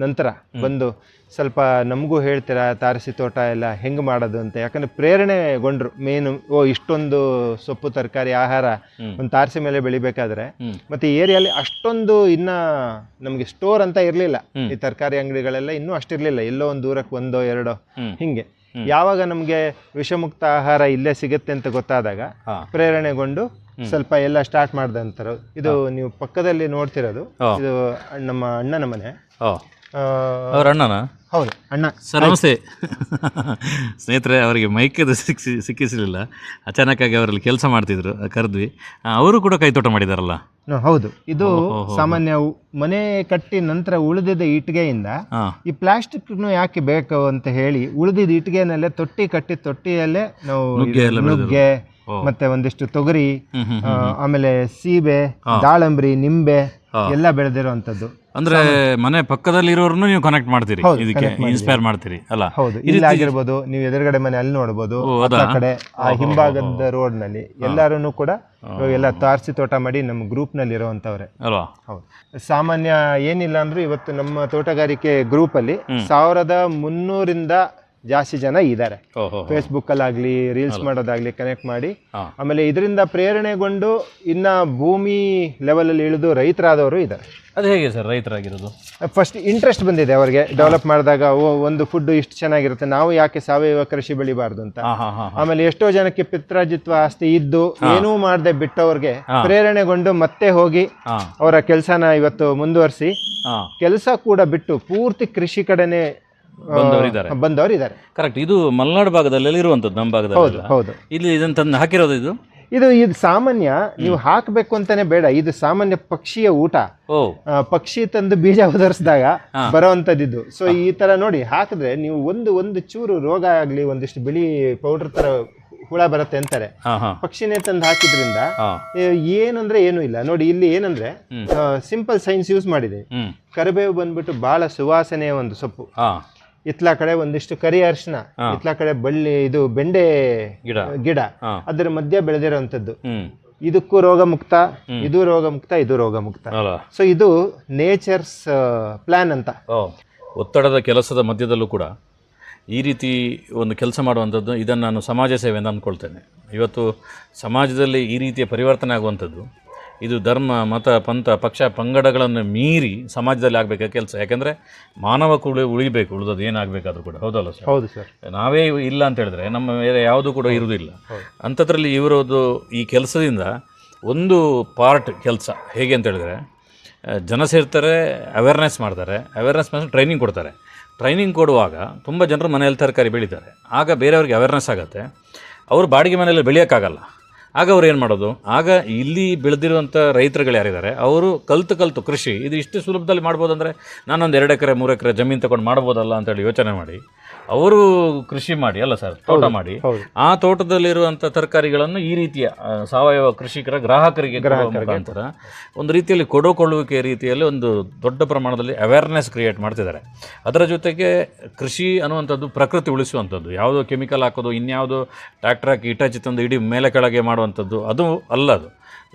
ನಂತರ ಬಂದು ಸ್ವಲ್ಪ ನಮಗೂ ಹೇಳ್ತೀರಾ ತಾರಸಿ ತೋಟ ಎಲ್ಲ ಹೆಂಗೆ ಮಾಡೋದು ಅಂತ. ಯಾಕಂದ್ರೆ ಪ್ರೇರಣೆಗೊಂಡ್ರು ಮೇನು, ಇಷ್ಟೊಂದು ಸೊಪ್ಪು ತರಕಾರಿ ಆಹಾರ ಒಂದು ತಾರಸಿ ಮೇಲೆ ಬೆಳಿಬೇಕಾದ್ರೆ. ಮತ್ತೆ ಏರಿಯಲ್ಲಿ ಅಷ್ಟೊಂದು ಇನ್ನ ನಮ್ಗೆ ಸ್ಟೋರ್ ಅಂತ ಇರ್ಲಿಲ್ಲ, ಈ ತರಕಾರಿ ಅಂಗಡಿಗಳೆಲ್ಲ ಇನ್ನೂ ಅಷ್ಟಿರ್ಲಿಲ್ಲ, ಎಲ್ಲೋ ಒಂದು ದೂರಕ್ಕೆ 1-2 ಹಿಂಗೆ. ಯಾವಾಗ ನಮ್ಗೆ ವಿಷಮುಕ್ತ ಆಹಾರ ಇಲ್ಲೇ ಸಿಗುತ್ತೆ ಅಂತ ಗೊತ್ತಾದಾಗ ಪ್ರೇರಣೆಗೊಂಡು ಸ್ವಲ್ಪ ಎಲ್ಲ ಸ್ಟಾರ್ಟ್ ಮಾಡ್ದಂತಾರ. ಇದು ನೀವು ಪಕ್ಕದಲ್ಲಿ ನೋಡ್ತಿರೋದು, ಇದು ನಮ್ಮ ಅಣ್ಣನ ಮನೆ. ಅವ್ರ ಅಣ್ಣನ? ಹೌದು, ಅಣ್ಣ ಸರ್ ನಮಸ್ತೆ. ಸ್ನೇಹಿತರೆ, ಅವರಿಗೆ ಮೈಕದು ಸಿಕ್ಕಿಸಲಿಲ್ಲ, ಅಚಾನಕ್ಕಾಗಿ ಅವರಲ್ಲಿ ಕೆಲಸ ಮಾಡ್ತಿದ್ರು, ಕರೆದ್ವಿ. ಅವರು ಕೂಡ ಕೈತೋಟ ಮಾಡಿದಾರಲ್ಲ? ಹೌದು. ಇದು ಸಾಮಾನ್ಯ ಮನೆ ಕಟ್ಟಿ ನಂತರ ಉಳಿದಿದ್ದ ಇಟ್ಟಿಗೆಯಿಂದ ಈ ಪ್ಲಾಸ್ಟಿಕ್ನು ಯಾಕೆ ಬೇಕು ಅಂತ ಹೇಳಿ ಉಳಿದಿದ್ದ ಇಟ್ಟಿಗೆನಲ್ಲೇ ತೊಟ್ಟಿ ಕಟ್ಟಿ, ತೊಟ್ಟಿಯಲ್ಲೇ ನಾವು ನುಗ್ಗೆ ಮತ್ತೆ ಒಂದಿಷ್ಟು ತೊಗರಿ, ಆಮೇಲೆ ಸೀಬೆ, ದಾಳಂಬ್ರಿ, ನಿಂಬೆ ಎಲ್ಲ ಬೆಳೆದಿರುವಂತದ್ದು. ಅಂದ್ರೆ ಮನೆ ಪಕ್ಕದಲ್ಲಿ ಇರೋರ್ನು ನೀವು ಕನೆಕ್ಟ್ ಮಾಡ್ತೀರಿ, ಇದಕ್ಕೆ ಇನ್ಸ್ಪೈರ್ ಮಾಡ್ತೀರಿ ಅಲ್ಲ? ಹೌದು, ಇಲ್ಲಿ ಆಗಿರ್ಬೋದು, ನೀವು ಎದುರುಗಡೆ ಮನೆ ಅಲ್ಲಿ ನೋಡ್ಬೋದು, ಆ ಕಡೆ ಆ ಹಿಂಭಾಗದ ರೋಡ್ ನಲ್ಲಿ ಎಲ್ಲಾರು ಕೂಡ ಎಲ್ಲ ತಾರಸಿ ತೋಟ ಮಾಡಿ ನಮ್ಮ ಗ್ರೂಪ್ ನಲ್ಲಿ ಇರುವಂತವ್ರೆ ಅಲ್ವಾ? ಹೌದು. ಸಾಮಾನ್ಯ ಏನಿಲ್ಲ ಅಂದ್ರೂ ಇವತ್ತು ನಮ್ಮ ತೋಟಗಾರಿಕೆ ಗ್ರೂಪ್ ಅಲ್ಲಿ 1300ರಿಂದ ಜಾಸ್ತಿ ಜನ ಇದ್ದಾರೆ. ಫೇಸ್ಬುಕ್ ಅಲ್ಲಾಗ್ಲಿ, ರೀಲ್ಸ್ ಮಾಡೋದಾಗ್ಲಿ ಕನೆಕ್ಟ್ ಮಾಡಿ, ಆಮೇಲೆ ಇದರಿಂದ ಪ್ರೇರಣೆಗೊಂಡು ಇನ್ನ ಭೂಮಿ ಲೆವೆಲ್ ಅಲ್ಲಿ ಇಳಿದು ರೈತರಾದವರು ಇದ್ದಾರೆ. ಅದು ಹೇಗೆ ಸರ್ ರೈತರಾಗಿರೋದು? ಫಸ್ಟ್ ಇಂಟ್ರೆಸ್ಟ್ ಬಂದಿದೆ ಅವರಿಗೆ, ಡೆವಲಪ್ ಮಾಡಿದಾಗ ಒಂದು ಫುಡ್ ಇಷ್ಟು ಚೆನ್ನಾಗಿರುತ್ತೆ, ನಾವು ಯಾಕೆ ಸಾವಯವ ಕೃಷಿ ಬೆಳಿಬಾರ್ದು ಅಂತ. ಆಮೇಲೆ ಎಷ್ಟೋ ಜನಕ್ಕೆ ಪಿತ್ರಾಜಿತ್ವ ಆಸ್ತಿ ಇದ್ದು ಏನೂ ಮಾಡದೆ ಬಿಟ್ಟವ್ರಿಗೆ ಪ್ರೇರಣೆಗೊಂಡು ಮತ್ತೆ ಹೋಗಿ ಅವರ ಕೆಲಸನ ಇವತ್ತು ಮುಂದುವರಿಸಿ ಕೆಲಸ ಕೂಡ ಬಿಟ್ಟು ಪೂರ್ತಿ ಕೃಷಿ ಕಡೆನೆ ಬಂದವರಿದ್ದಾರೆ. ಕರೆಕ್ಟ್. ಇದು ಮಲೆನಾಡು ಭಾಗದಲ್ಲಿ ಇರುವಂತದ್ದು, ನಮ್ಮ ಭಾಗದಲ್ಲಿ. ಹೌದು. ಇಲ್ಲಿ ಇದನ್ನ ತಂದು ಹಾಕಿರೋದು ಇದು ಸಾಮಾನ್ಯ ನೀವು ಹಾಕಬೇಕು ಅಂತಾನೆ ಬೇಡ, ಇದು ಸಾಮಾನ್ಯ ಪಕ್ಷಿಯ ಊಟ. ಪಕ್ಷಿ ತಂದು ಬೀಜ ಉದರಿಸಿದಾಗ ಬರೋವಂಥದ್ದು. ಸೊ ಈ ತರ ನೋಡಿ ಹಾಕಿದ್ರೆ ನೀವು ಒಂದು ಚೂರು ರೋಗ ಆಗ್ಲಿ, ಒಂದಿಷ್ಟು ಬಿಳಿ ಪೌಡರ್ ತರ ಹುಳ ಬರುತ್ತೆ ಅಂತಾರೆ, ಪಕ್ಷಿನೇ ತಂದು ಹಾಕಿದ್ರಿಂದ ಏನಂದ್ರೆ ಏನು ಇಲ್ಲ. ನೋಡಿ ಇಲ್ಲಿ ಏನಂದ್ರೆ ಸಿಂಪಲ್ ಸೈನ್ಸ್ ಯೂಸ್ ಮಾಡಿದೆ. ಕರಿಬೇವು ಬಂದ್ಬಿಟ್ಟು ಬಹಳ ಸುವಾಸನೆಯ ಒಂದು ಸೊಪ್ಪು. ಇತ್ಲಾ ಕಡೆ ಒಂದಿಷ್ಟು ಕರಿ ಅರಿಶಿನ, ಇತ್ಲಾ ಕಡೆ ಇದು ಬೆಂಡೆ ಗಿಡ, ಅದರ ಮಧ್ಯೆ ಬೆಳೆದಿರೋಂಥದ್ದು. ಇದಕ್ಕೂ ರೋಗ ಮುಕ್ತ, ಇದು ರೋಗ ಮುಕ್ತ, ಇದು ರೋಗ ಮುಕ್ತ. ಸೊ ಇದು ನೇಚರ್ಸ್ ಪ್ಲಾನ್ ಅಂತ. ಒತ್ತಡದ ಕೆಲಸದ ಮಧ್ಯದಲ್ಲೂ ಕೂಡ ಈ ರೀತಿ ಒಂದು ಕೆಲಸ ಮಾಡುವಂಥದ್ದು, ಇದನ್ನು ನಾನು ಸಮಾಜ ಸೇವೆ ಅಂತ ಅಂದ್ಕೊಳ್ತೇನೆ. ಇವತ್ತು ಸಮಾಜದಲ್ಲಿ ಈ ರೀತಿಯ ಪರಿವರ್ತನೆ ಆಗುವಂಥದ್ದು, ಇದು ಧರ್ಮ, ಮತ, ಪಂಥ, ಪಕ್ಷ, ಪಂಗಡಗಳನ್ನು ಮೀರಿ ಸಮಾಜದಲ್ಲಿ ಆಗಬೇಕಾದ ಕೆಲಸ. ಯಾಕೆಂದರೆ ಮಾನವ ಕೂಡ ಉಳಿಬೇಕು, ಉಳಿದದ್ದು ಏನಾಗಬೇಕಾದ್ರೂ ಕೂಡ. ಹೌದಲ್ಲ ಸರ್? ಹೌದು ಸರ್. ನಾವೇ ಇಲ್ಲ ಅಂತ ಹೇಳಿದ್ರೆ ನಮ್ಮ ಮೇಲೆ ಯಾವುದೂ ಕೂಡ ಇರುವುದಿಲ್ಲ. ಅಂಥದ್ರಲ್ಲಿ ಇವರದ್ದು ಈ ಕೆಲಸದಿಂದ ಒಂದು ಪಾರ್ಟ್ ಕೆಲಸ ಹೇಗೆ ಅಂತ ಹೇಳಿದ್ರೆ, ಜನ ಸೇರ್ತಾರೆ, ಅವೇರ್ನೆಸ್ ಮಾಡ್ತಾರೆ, ಅವೇರ್ನೆಸ್ ಮಾಡಿ ಟ್ರೈನಿಂಗ್ ಕೊಡ್ತಾರೆ. ಟ್ರೈನಿಂಗ್ ಕೊಡುವಾಗ ತುಂಬ ಜನರು ಮನೆಯಲ್ಲಿ ತರಕಾರಿ ಬೆಳೀತಾರೆ. ಆಗ ಬೇರೆಯವ್ರಿಗೆ ಅವೇರ್ನೆಸ್ ಆಗುತ್ತೆ. ಅವರು ಬಾಡಿಗೆ ಮನೆಯಲ್ಲಿ ಬೆಳೆಯೋಕ್ಕಾಗಲ್ಲ. ಆಗ ಅವ್ರು ಏನು ಮಾಡೋದು, ಆಗ ಇಲ್ಲಿ ಬೆಳೆದಿರುವಂಥ ರೈತರುಗಳು ಯಾರಿದ್ದಾರೆ ಅವರು ಕಲ್ತು ಕೃಷಿ ಇದು ಇಷ್ಟು ಸುಲಭದಲ್ಲಿ ಮಾಡ್ಬೋದಂದರೆ ನಾನೊಂದು 2 ಎಕರೆ 3 ಎಕರೆ ಜಮೀನು ತೊಗೊಂಡು ಮಾಡ್ಬೋದಲ್ಲ ಅಂತೇಳಿ ಯೋಚನೆ ಮಾಡಿ ಅವರು ಕೃಷಿ ಮಾಡಿ ಅಲ್ಲ ಸರ್, ತೋಟ ಮಾಡಿ ಹೌದು. ಆ ತೋಟದಲ್ಲಿರುವಂಥ ತರಕಾರಿಗಳನ್ನು ಈ ರೀತಿಯ ಸಾವಯವ ಕೃಷಿಕರ ಗ್ರಾಹಕರಿಗೆ ಕೊಡುವ ಮುಖಾಂತರ ಒಂದು ರೀತಿಯಲ್ಲಿ ಕೊಡುಕೊಳ್ಳುವಿಕೆ ರೀತಿಯಲ್ಲಿ ಒಂದು ದೊಡ್ಡ ಪ್ರಮಾಣದಲ್ಲಿ ಅವೇರ್ನೆಸ್ ಕ್ರಿಯೇಟ್ ಮಾಡ್ತಿದ್ದಾರೆ. ಅದರ ಜೊತೆಗೆ ಕೃಷಿ ಅನ್ನುವಂಥದ್ದು ಪ್ರಕೃತಿ ಉಳಿಸುವಂಥದ್ದು, ಯಾವುದೋ ಕೆಮಿಕಲ್ ಹಾಕೋದು, ಇನ್ಯಾವುದೋ ಟ್ರ್ಯಾಕ್ಟರ್ ಹಾಕಿ ಇಟಾಚಿ ತಂದು ಇಡೀ ಮೇಲೆ ಕೆಳಗೆ ಮಾಡುವಂಥದ್ದು ಅದು ಅಲ್ಲ. ಅದು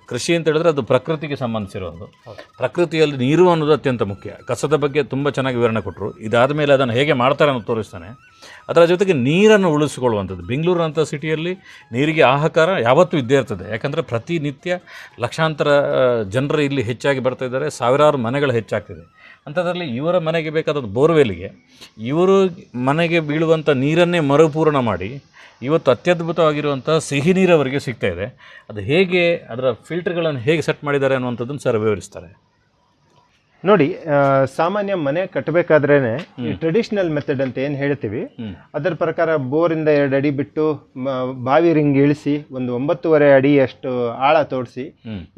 ಕೃಷಿ ಅಂತ ಹೇಳಿದ್ರೆ ಅದು ಪ್ರಕೃತಿಗೆ ಸಂಬಂಧಿಸಿರೋದು. ಪ್ರಕೃತಿಯಲ್ಲಿ ನೀರು ಅನ್ನೋದು ಅತ್ಯಂತ ಮುಖ್ಯ. ಕಸದ ಬಗ್ಗೆ ತುಂಬ ಚೆನ್ನಾಗಿ ವಿವರಣೆ ಕೊಟ್ಟರು. ಇದಾದ ಮೇಲೆ ಅದನ್ನು ಹೇಗೆ ಮಾಡ್ತಾರೆ ಅನ್ನೋದು ತೋರಿಸ್ತಾನೆ. ಅದರ ಜೊತೆಗೆ ನೀರನ್ನು ಉಳಿಸಿಕೊಳ್ಳುವಂಥದ್ದು. ಬೆಂಗಳೂರಿನಂಥ ಸಿಟಿಯಲ್ಲಿ ನೀರಿಗೆ ಹಾಹಾಕಾರ ಯಾವತ್ತೂ ಇದ್ದೇ ಇರ್ತದೆ. ಯಾಕಂದರೆ ಪ್ರತಿನಿತ್ಯ ಲಕ್ಷಾಂತರ ಜನರು ಇಲ್ಲಿ ಹೆಚ್ಚಾಗಿ ಬರ್ತಾ ಇದ್ದಾರೆ, ಸಾವಿರಾರು ಮನೆಗಳು ಹೆಚ್ಚಾಗ್ತಿದೆ. ಅಂಥದ್ರಲ್ಲಿ ಇವರ ಮನೆಗೆ ಬೇಕಾದ ಬೋರ್ವೆಲ್ಗೆ ಇವರು ಮನೆಗೆ ಬೀಳುವಂಥ ನೀರನ್ನೇ ಮರುಪೂರ್ಣ ಮಾಡಿ ಇವತ್ತು ಅತ್ಯದ್ಭುತವಾಗಿರುವಂಥ ಸಿಹಿ ನೀರವರಿಗೆ ಸಿಗ್ತಾ ಇದೆ. ಅದು ಹೇಗೆ, ಅದರ ಫಿಲ್ಟರ್ಗಳನ್ನು ಹೇಗೆ ಸೆಟ್ ಮಾಡಿದ್ದಾರೆ ಅನ್ನುವಂಥದ್ದನ್ನು ಸರ್ ವಿವರಿಸ್ತಾರೆ. ನೋಡಿ, ಸಾಮಾನ್ಯ ಮನೆ ಕಟ್ಟಬೇಕಾದ್ರೇ ಈ ಟ್ರೆಡಿಷನಲ್ ಮೆಥಡ್ ಅಂತ ಏನು ಹೇಳ್ತೀವಿ, ಅದರ ಪ್ರಕಾರ ಬೋರಿಂದ 2 ಅಡಿ ಬಿಟ್ಟು ಬಾವಿ ರಿಂಗ್ ಇಳಿಸಿ ಒಂದು 9.5 ಅಡಿ ಅಷ್ಟು ಆಳ ತೋಡಿಸಿ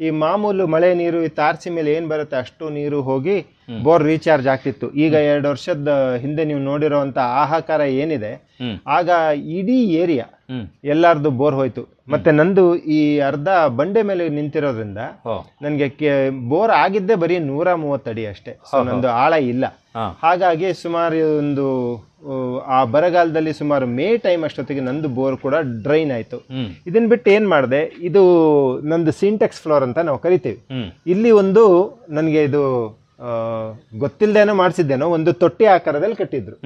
ಈ ಮಾಮೂಲು ಮಳೆ ನೀರು ಈ ತಾರಸಿ ಮೇಲೆ ಏನು ಬರುತ್ತೆ ಅಷ್ಟು ನೀರು ಹೋಗಿ ಬೋರ್ ರೀಚಾರ್ಜ್ ಆಗ್ತಿತ್ತು. ಈಗ 2 ವರ್ಷದ ಹಿಂದೆ ನೀವು ನೋಡಿರೋಂಥ ಹಾಹಾಕಾರ ಏನಿದೆ, ಆಗ ಇಡೀ ಏರಿಯಾ ಎಲ್ಲಾರ್ದು ಬೋರ್ ಹೋಯ್ತು. ಮತ್ತೆ ನಂದು ಈ ಅರ್ಧ ಬಂಡೆ ಮೇಲೆ ನಿಂತಿರೋದ್ರಿಂದ ನನಗೆ ಬೋರ್ ಆಗಿದ್ದೇ ಬರೀ 130 ಅಡಿ ಅಷ್ಟೇ. ಸೊ ನಂದು ಆಳ ಇಲ್ಲ. ಹಾಗಾಗಿ ಸುಮಾರು ಒಂದು ಆ ಬರಗಾಲದಲ್ಲಿ ಸುಮಾರು ಮೇ ಟೈಮ್ ಅಷ್ಟೊತ್ತಿಗೆ ನಂದು ಬೋರ್ ಕೂಡ ಡ್ರೈನ್ ಆಯ್ತು. ಇದನ್ ಬಿಟ್ಟು ಏನ್ ಮಾಡಿದೆ, ಇದು ನಂದು ಸಿಂಟೆಕ್ಸ್ ಫ್ಲೋರ್ ಅಂತ ನಾವು ಕರಿತೀವಿ. ಇಲ್ಲಿ ಒಂದು ನನಗೆ ಇದು ಗೊತ್ತಿಲ್ಲದೇನೋ ಮಾಡಿಸಿದ್ದೇನೋ ಒಂದು ತೊಟ್ಟಿ ಆಕಾರದಲ್ಲಿ ಕಟ್ಟಿದ್ರು.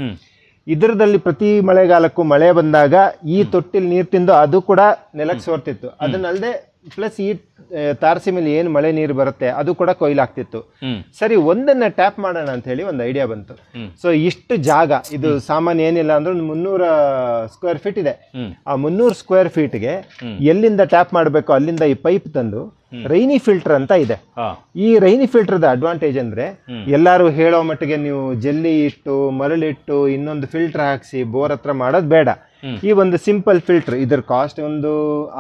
ಇದರದಲ್ಲಿ ಪ್ರತಿ ಮಳೆಗಾಲಕ್ಕೂ ಮಳೆ ಬಂದಾಗ ಈ ತೊಟ್ಟಿಲ್ ನೀರು ತಿಂದು ಅದು ಕೂಡ ನೆಲಕ್ಕೆ ಸೋರ್ತಿತ್ತು. ಅದನ್ನಲ್ಲದೆ ಪ್ಲಸ್ ಈ ತಾರಸಿ ಮೇಲೆ ಏನು ಮಳೆ ನೀರು ಬರುತ್ತೆ ಅದು ಕೂಡ ಕೊಯ್ಲಾಗ್ತಿತ್ತು. ಸರಿ, ಒಂದನ್ನ ಟ್ಯಾಪ್ ಮಾಡೋಣ ಅಂತ ಹೇಳಿ ಒಂದು ಐಡಿಯಾ ಬಂತು. ಸೊ ಇಷ್ಟು ಜಾಗ, ಇದು ಸಾಮಾನ್ಯ ಏನಿಲ್ಲ ಅಂದ್ರೆ 300 ಸ್ಕ್ವೇರ್ ಫೀಟ್ ಇದೆ. ಆ 300 ಸ್ಕ್ವೇರ್ ಫೀಟ್ಗೆ ಎಲ್ಲಿಂದ ಟ್ಯಾಪ್ ಮಾಡಬೇಕು ಅಲ್ಲಿಂದ ಈ ಪೈಪ್ ತಂದು ರೈನಿ ಫಿಲ್ಟರ್ ಅಂತ ಇದೆ. ಈ ರೈನಿ ಫಿಲ್ಟರ್ದ ಅಡ್ವಾಂಟೇಜ್ ಅಂದ್ರೆ ಎಲ್ಲಾರು ಹೇಳೋ ಮಟ್ಟಿಗೆ ನೀವು ಜಲ್ಲಿ ಇಟ್ಟು ಮರಳಿಟ್ಟು ಇನ್ನೊಂದು ಫಿಲ್ಟರ್ ಹಾಕ್ಸಿ ಬೋರ್ ಹತ್ರ ಮಾಡೋದು ಬೇಡ. ಈ ಒಂದು ಸಿಂಪಲ್ ಫಿಲ್ಟರ್, ಇದ್ರ ಕಾಸ್ಟ್ ಒಂದು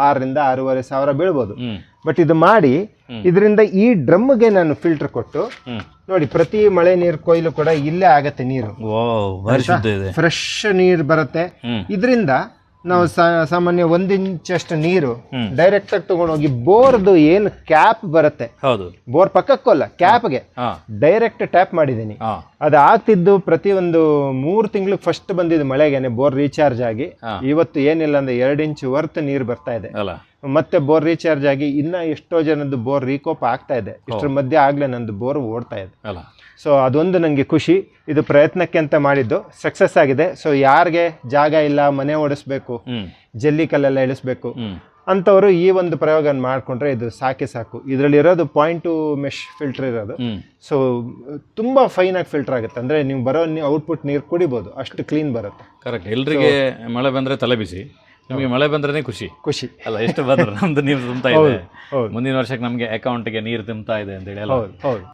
6,000 ರಿಂದ 6,500 ಬೀಳ್ಬೋದು. ಬಟ್ ಇದು ಮಾಡಿ ಇದರಿಂದ ಈ ಡ್ರಮ್ಗೆ ನಾನು ಫಿಲ್ಟರ್ ಕೊಟ್ಟು ನೋಡಿ, ಪ್ರತಿ ಮಳೆ ನೀರು ಕೊಯ್ಲು ಕೂಡ ಇಲ್ಲೇ ಆಗತ್ತೆ. ನೀರು ಫ್ರೆಶ್ ನೀರು ಬರುತ್ತೆ. ಇದರಿಂದ ನಾವು ಸಾಮಾನ್ಯ 1 ಇಂಚಷ್ಟು ನೀರು ಡೈರೆಕ್ಟ್ ಆಗಿ ತಗೊಂಡೋಗಿ ಬೋರ್ದು ಏನು ಕ್ಯಾಪ್ ಬರುತ್ತೆ, ಬೋರ್ ಪಕ್ಕಕ್ಕಲ್ಲ ಕ್ಯಾಪ್ಗೆ ಡೈರೆಕ್ಟ್ ಟ್ಯಾಪ್ ಮಾಡಿದ್ದೀನಿ. ಅದು ಆಗ್ತಿದ್ದು ಪ್ರತಿ ಒಂದು 3 ತಿಂಗಳು ಫಸ್ಟ್ ಬಂದಿದ್ದು ಮಳೆಗೇನೆ ಬೋರ್ ರೀಚಾರ್ಜ್ ಆಗಿ ಇವತ್ತು ಏನಿಲ್ಲ ಅಂದ್ರೆ 2 ಇಂಚ್ ವರ್ತ್ ನೀರು ಬರ್ತಾ ಇದೆ. ಮತ್ತೆ ಬೋರ್ ರೀಚಾರ್ಜ್ ಆಗಿ ಇನ್ನ ಎಷ್ಟೋ ಜನದ್ದು ಬೋರ್ ರೀಕೋಪ್ ಆಗ್ತಾ ಇದೆ. ಇಷ್ಟರ ಮಧ್ಯೆ ಆಗ್ಲೇ ನಂದು ಬೋರ್ ಓಡ್ತಾ ಇದೆ. ಸೊ ಅದೊಂದು ನನಗೆ ಖುಷಿ. ಇದು ಪ್ರಯತ್ನಕ್ಕೆ ಅಂತ ಮಾಡಿದ್ದು ಸಕ್ಸಸ್ ಆಗಿದೆ. ಸೊ ಯಾರಿಗೆ ಜಾಗ ಇಲ್ಲ, ಮನೆ ಓಡಿಸ್ಬೇಕು, ಜಲ್ಲಿ ಕಲ್ಲೆಲ್ಲ ಇಳಿಸ್ಬೇಕು ಅಂಥವರು ಈ ಒಂದು ಪ್ರಯೋಗ ಮಾಡಿಕೊಂಡ್ರೆ ಇದು ಸಾಕೆ ಸಾಕು. ಇದರಲ್ಲಿ ಇರೋದು 0.2 ಮೆಶ್ ಫಿಲ್ಟರ್ ಇರೋದು. ಸೊ ತುಂಬ ಫೈನಾಗಿ ಫಿಲ್ಟರ್ ಆಗುತ್ತೆ. ಅಂದರೆ ನೀವು ಬರೋ ಔಟ್ಪುಟ್ ನೀರು ಕುಡಿಬೋದು, ಅಷ್ಟು ಕ್ಲೀನ್ ಬರುತ್ತೆ. ಕರೆಕ್ಟ್. ಎಲ್ರಿಗೆ ಮಳೆ ಬಂದರೆ ತಲೆ ಬಿಸಿ, ನಿಮಗೆ ಮಳೆ ಬಂದ್ರೆ ಖುಷಿ ಅಲ್ಲ. ಎಷ್ಟು ಬಂದ್ರೆ ನಮ್ದು ನೀರು ತುಂಬ್ತಾ ಇದೆ, ಮುಂದಿನ ವರ್ಷಕ್ಕೆ ನಮಗೆ ಅಕೌಂಟ್ಗೆ ನೀರು ತುಂಬ್ತಾ ಇದೆ ಅಂತ ಹೇಳಿ. ಹೌದು,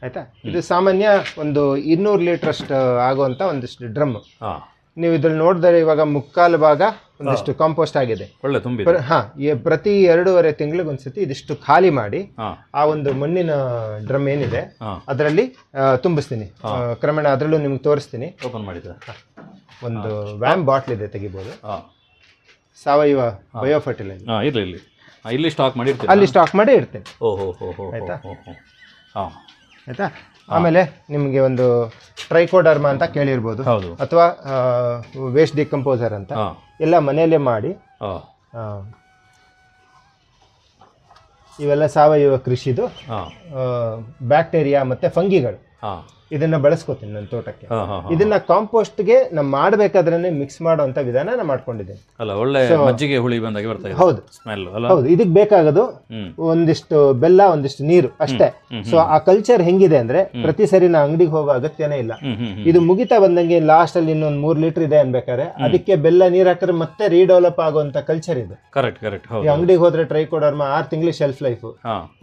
ಆಯ್ತಾ. ಇದು ಸಾಮಾನ್ಯ ಒಂದು 200 ಲೀಟರ್ ಅಷ್ಟು ಆಗುವಂತ ಒಂದಿಷ್ಟು ಡ್ರಮ್. ನೀವು ಇದ್ರಲ್ಲಿ ನೋಡಿದ್ರೆ ಇವಾಗ 3/4 ಭಾಗ ಒಂದಿಷ್ಟು ಕಾಂಪೋಸ್ಟ್ ಆಗಿದೆ. ಒಳ್ಳೆ ತುಂಬಿ. ಪ್ರತಿ 2.5 ತಿಂಗಳಿಗೆ ಒಂದ್ಸತಿ ಇದಿಷ್ಟು ಖಾಲಿ ಮಾಡಿ ಆ ಒಂದು ಮಣ್ಣಿನ ಡ್ರಮ್ ಏನಿದೆ ಅದರಲ್ಲಿ ತುಂಬಿಸ್ತೀನಿ. ಕ್ರಮೇಣ ಅದರಲ್ಲೂ ನಿಮ್ಗೆ ತೋರಿಸ್ತೀನಿ. ಓಪನ್ ಮಾಡಿದ್ರೆ ಒಂದು ವ್ಯಾಮ್ ಬಾಟ್ಲ್ ಇದೆ, ತೆಗಿಬೋದು. ಸಾವಯವ ಬಯೋ ಫರ್ಟಿಲೈಸರ್ ಇಲ್ಲಿ ಸ್ಟಾಕ್ ಮಾಡಿ ಅಲ್ಲಿ ಸ್ಟಾಕ್ ಮಾಡಿ ಇರ್ತೇನೆ. ಆಯ್ತಾ. ಆಯ್ತಾ. ಆಮೇಲೆ ನಿಮಗೆ ಒಂದು ಟ್ರೈಕೋಡರ್ಮಾ ಅಂತ ಕೇಳಿರ್ಬೋದು, ಅಥವಾ ವೇಸ್ಟ್ ಡಿಕಂಪೋಸರ್ ಅಂತ, ಎಲ್ಲ ಮನೆಯಲ್ಲೇ ಮಾಡಿ. ಇವೆಲ್ಲ ಸಾವಯವ ಕೃಷಿದು ಬ್ಯಾಕ್ಟೀರಿಯಾ ಮತ್ತೆ ಫಂಗಿಗಳು. ಇದನ್ನ ಬಳಸ್ಕೋತೀನಿ ನನ್ನ ತೋಟಕ್ಕೆ. ಇದನ್ನ ಕಾಂಪೋಸ್ಟ್ಗೆ ನಾವು ಮಾಡಬೇಕಾದ್ರೆ ಮಿಕ್ಸ್ ಮಾಡುವಂತ ವಿಧಾನ ನಾನು ಮಾಡ್ಕೊಂಡಿದ್ದೇನೆ. ಒಳ್ಳೆ ಮಜ್ಜಿಗೆ ಹುಳಿ ಬಂದಾಗೆ ಬರ್ತಾ ಇದೆ. ಹೌದು, ಇದಕ್ಕೆ ಬೇಕಾಗೋದು ಒಂದಿಷ್ಟು ಬೆಲ್ಲ, ಒಂದಿಷ್ಟು ನೀರು ಅಷ್ಟೇ. ಸೊ ಆ ಕಲ್ಚರ್ ಹೆಂಗಿದೆ ಅಂದ್ರೆ ಪ್ರತಿ ಸರಿ ನಾ ಅಂಗಡಿಗೆ ಹೋಗೋ ಅಗತ್ಯನೇ ಇಲ್ಲ. ಇದು ಮುಗಿತಾ ಬಂದಂಗೆ ಲಾಸ್ಟ್ ಅಲ್ಲಿ ಇನ್ನೊಂದು 3 ಲೀಟರ್ ಇದೆ ಅನ್ಬೇಕಾದ್ರೆ ಅದಕ್ಕೆ ಬೆಲ್ಲ ನೀರ್ ಹಾಕಿದ್ರೆ ಮತ್ತೆ ರೀಡೆವಲಪ್ ಆಗುವಂತ ಕಲ್ಚರ್ ಇದು. ಕರೆಕ್ಟ್. ಅಂಗಡಿಗೆ ಹೋದ್ರೆ ಟ್ರೈಕೋಡರ್ಮಾ 6 ತಿಂಗಳು ಶೆಲ್ಫ್ ಲೈಫ್,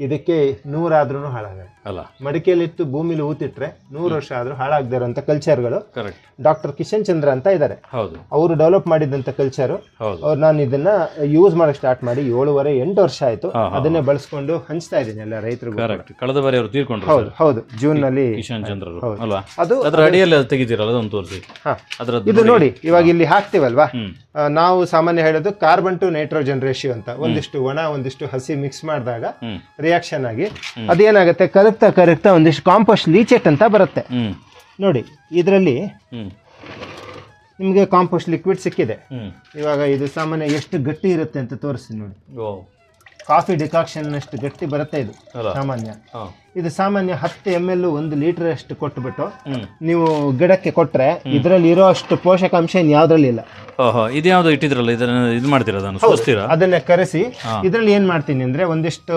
ಇದಕ್ಕೆ 100 ಆದ್ರೂ ಹಾಳಾಗಲ್ಲ. ಅಲ್ಲ, ಮಡಿಕೆಯಲ್ಲಿಟ್ಟು ಭೂಮಿಲಿ ಊತಿಟ್ರೆ 100 ವರ್ಷ ಆದ್ರೂ ಹಾಳಾಗದೇ ಇರೋಂಥ ಕಲ್ಚರ್ಗಳು ಕರೆಕ್ಟ್. ಡಾಕ್ಟರ್ ಕಿಶನ್ ಚಂದ್ರ ಅಂತ ಇದ್ದಾರೆ, ಹೌದು, ಅವರು ಡೆವಲಪ್ ಮಾಡಿದಂಥ ಕಲ್ಚರು. ಅವ್ರು ನಾನು ಇದನ್ನ ಯೂಸ್ ಮಾಡಕ್ ಸ್ಟಾರ್ಟ್ ಮಾಡಿ 7.5-8 ವರ್ಷ ಆಯ್ತು. ಅದನ್ನೇ ಬಳಸ್ಕೊಂಡು ಹಂಚ್ತಾ ಇದ್ದೀನಿ ಎಲ್ಲ ರೈತರು. ಕರೆಕ್ಟ್. ಕಳೆದ ಬಾರಿ ಅವರು ತೀರ್ಕೊಂಡ್ರು. ಹೌದು ಹೌದು, ಜೂನ್ ನಲ್ಲಿ ಕಿಶನ್ ಚಂದ್ರರು ಅಲ್ವಾ? ಅದು ಅದ್ರ ಅಡಿಯಲ್ಲಿ ಅದು ತೆಗಿತೀರಲ್ಲ, ಅದೊಂದು ತೋರಿಸಿ. ಇದು ನೋಡಿ, ಇವಾಗ ಇಲ್ಲಿ ಹಾಕ್ತಿವಲ್ವಾ, ನಾವು ಸಾಮಾನ್ಯ ಹೇಳೋದು ಕಾರ್ಬನ್ ಟು ನೈಟ್ರೋಜನ್ ರೇಷಿಯೋ ಅಂತ. ಒಂದಿಷ್ಟು ಒಣ ಒಂದಿಷ್ಟು ಹಸಿ ಮಿಕ್ಸ್ ಮಾಡಿದಾಗ ರಿಯಾಕ್ಷನ್ ಆಗಿ ಅದೇನಾಗುತ್ತೆ, ಕರಗ್ತಾ ಒಂದಿಷ್ಟು ಕಾಂಪೋಸ್ಟ್ ಲೀಚೆಟ್ ಅಂತ ಬರುತ್ತೆ ನೋಡಿ. ಇದರಲ್ಲಿ ನಿಮಗೆ ಕಾಂಪೋಸ್ಟ್ ಲಿಕ್ವಿಡ್ ಸಿಕ್ಕಿದೆ. ಇವಾಗ ಇದು ಸಾಮಾನ್ಯ ಎಷ್ಟು ಗಟ್ಟಿ ಇರುತ್ತೆ ಅಂತ ತೋರಿಸ್ತೀನಿ ನೋಡಿ. ಕಾಫಿ ಡಿಕಾಕ್ಷನ್ ಅಷ್ಟು ಗಟ್ಟಿ ಬರುತ್ತೆ ಇದು ಸಾಮಾನ್ಯ. ಇದು ಸಾಮಾನ್ಯ 10 ml 1 ಲೀಟರ್ ಅಷ್ಟು ಕೊಟ್ಬಿಟ್ಟು ನೀವು ಗಿಡಕ್ಕೆ ಕೊಟ್ರೆ ಇದರಲ್ಲಿ ಇರೋ ಅಷ್ಟು ಪೋಷಕಾಂಶ ಯಾವ್ದ್ರಲ್ಲಿ ಇಲ್ಲ. ಇದ್ಯಾವ್ದು ಇಟ್ಟಿದ್ರಲ್ಲ, ಇದನ್ನ ಇದು ಮಾಡ್ತೀರಾ? ಅದನ್ನ ಕರೆಸಿ ಇದ್ರಲ್ಲಿ ಏನ್ ಮಾಡ್ತೀನಿ ಅಂದ್ರೆ ಒಂದಿಷ್ಟು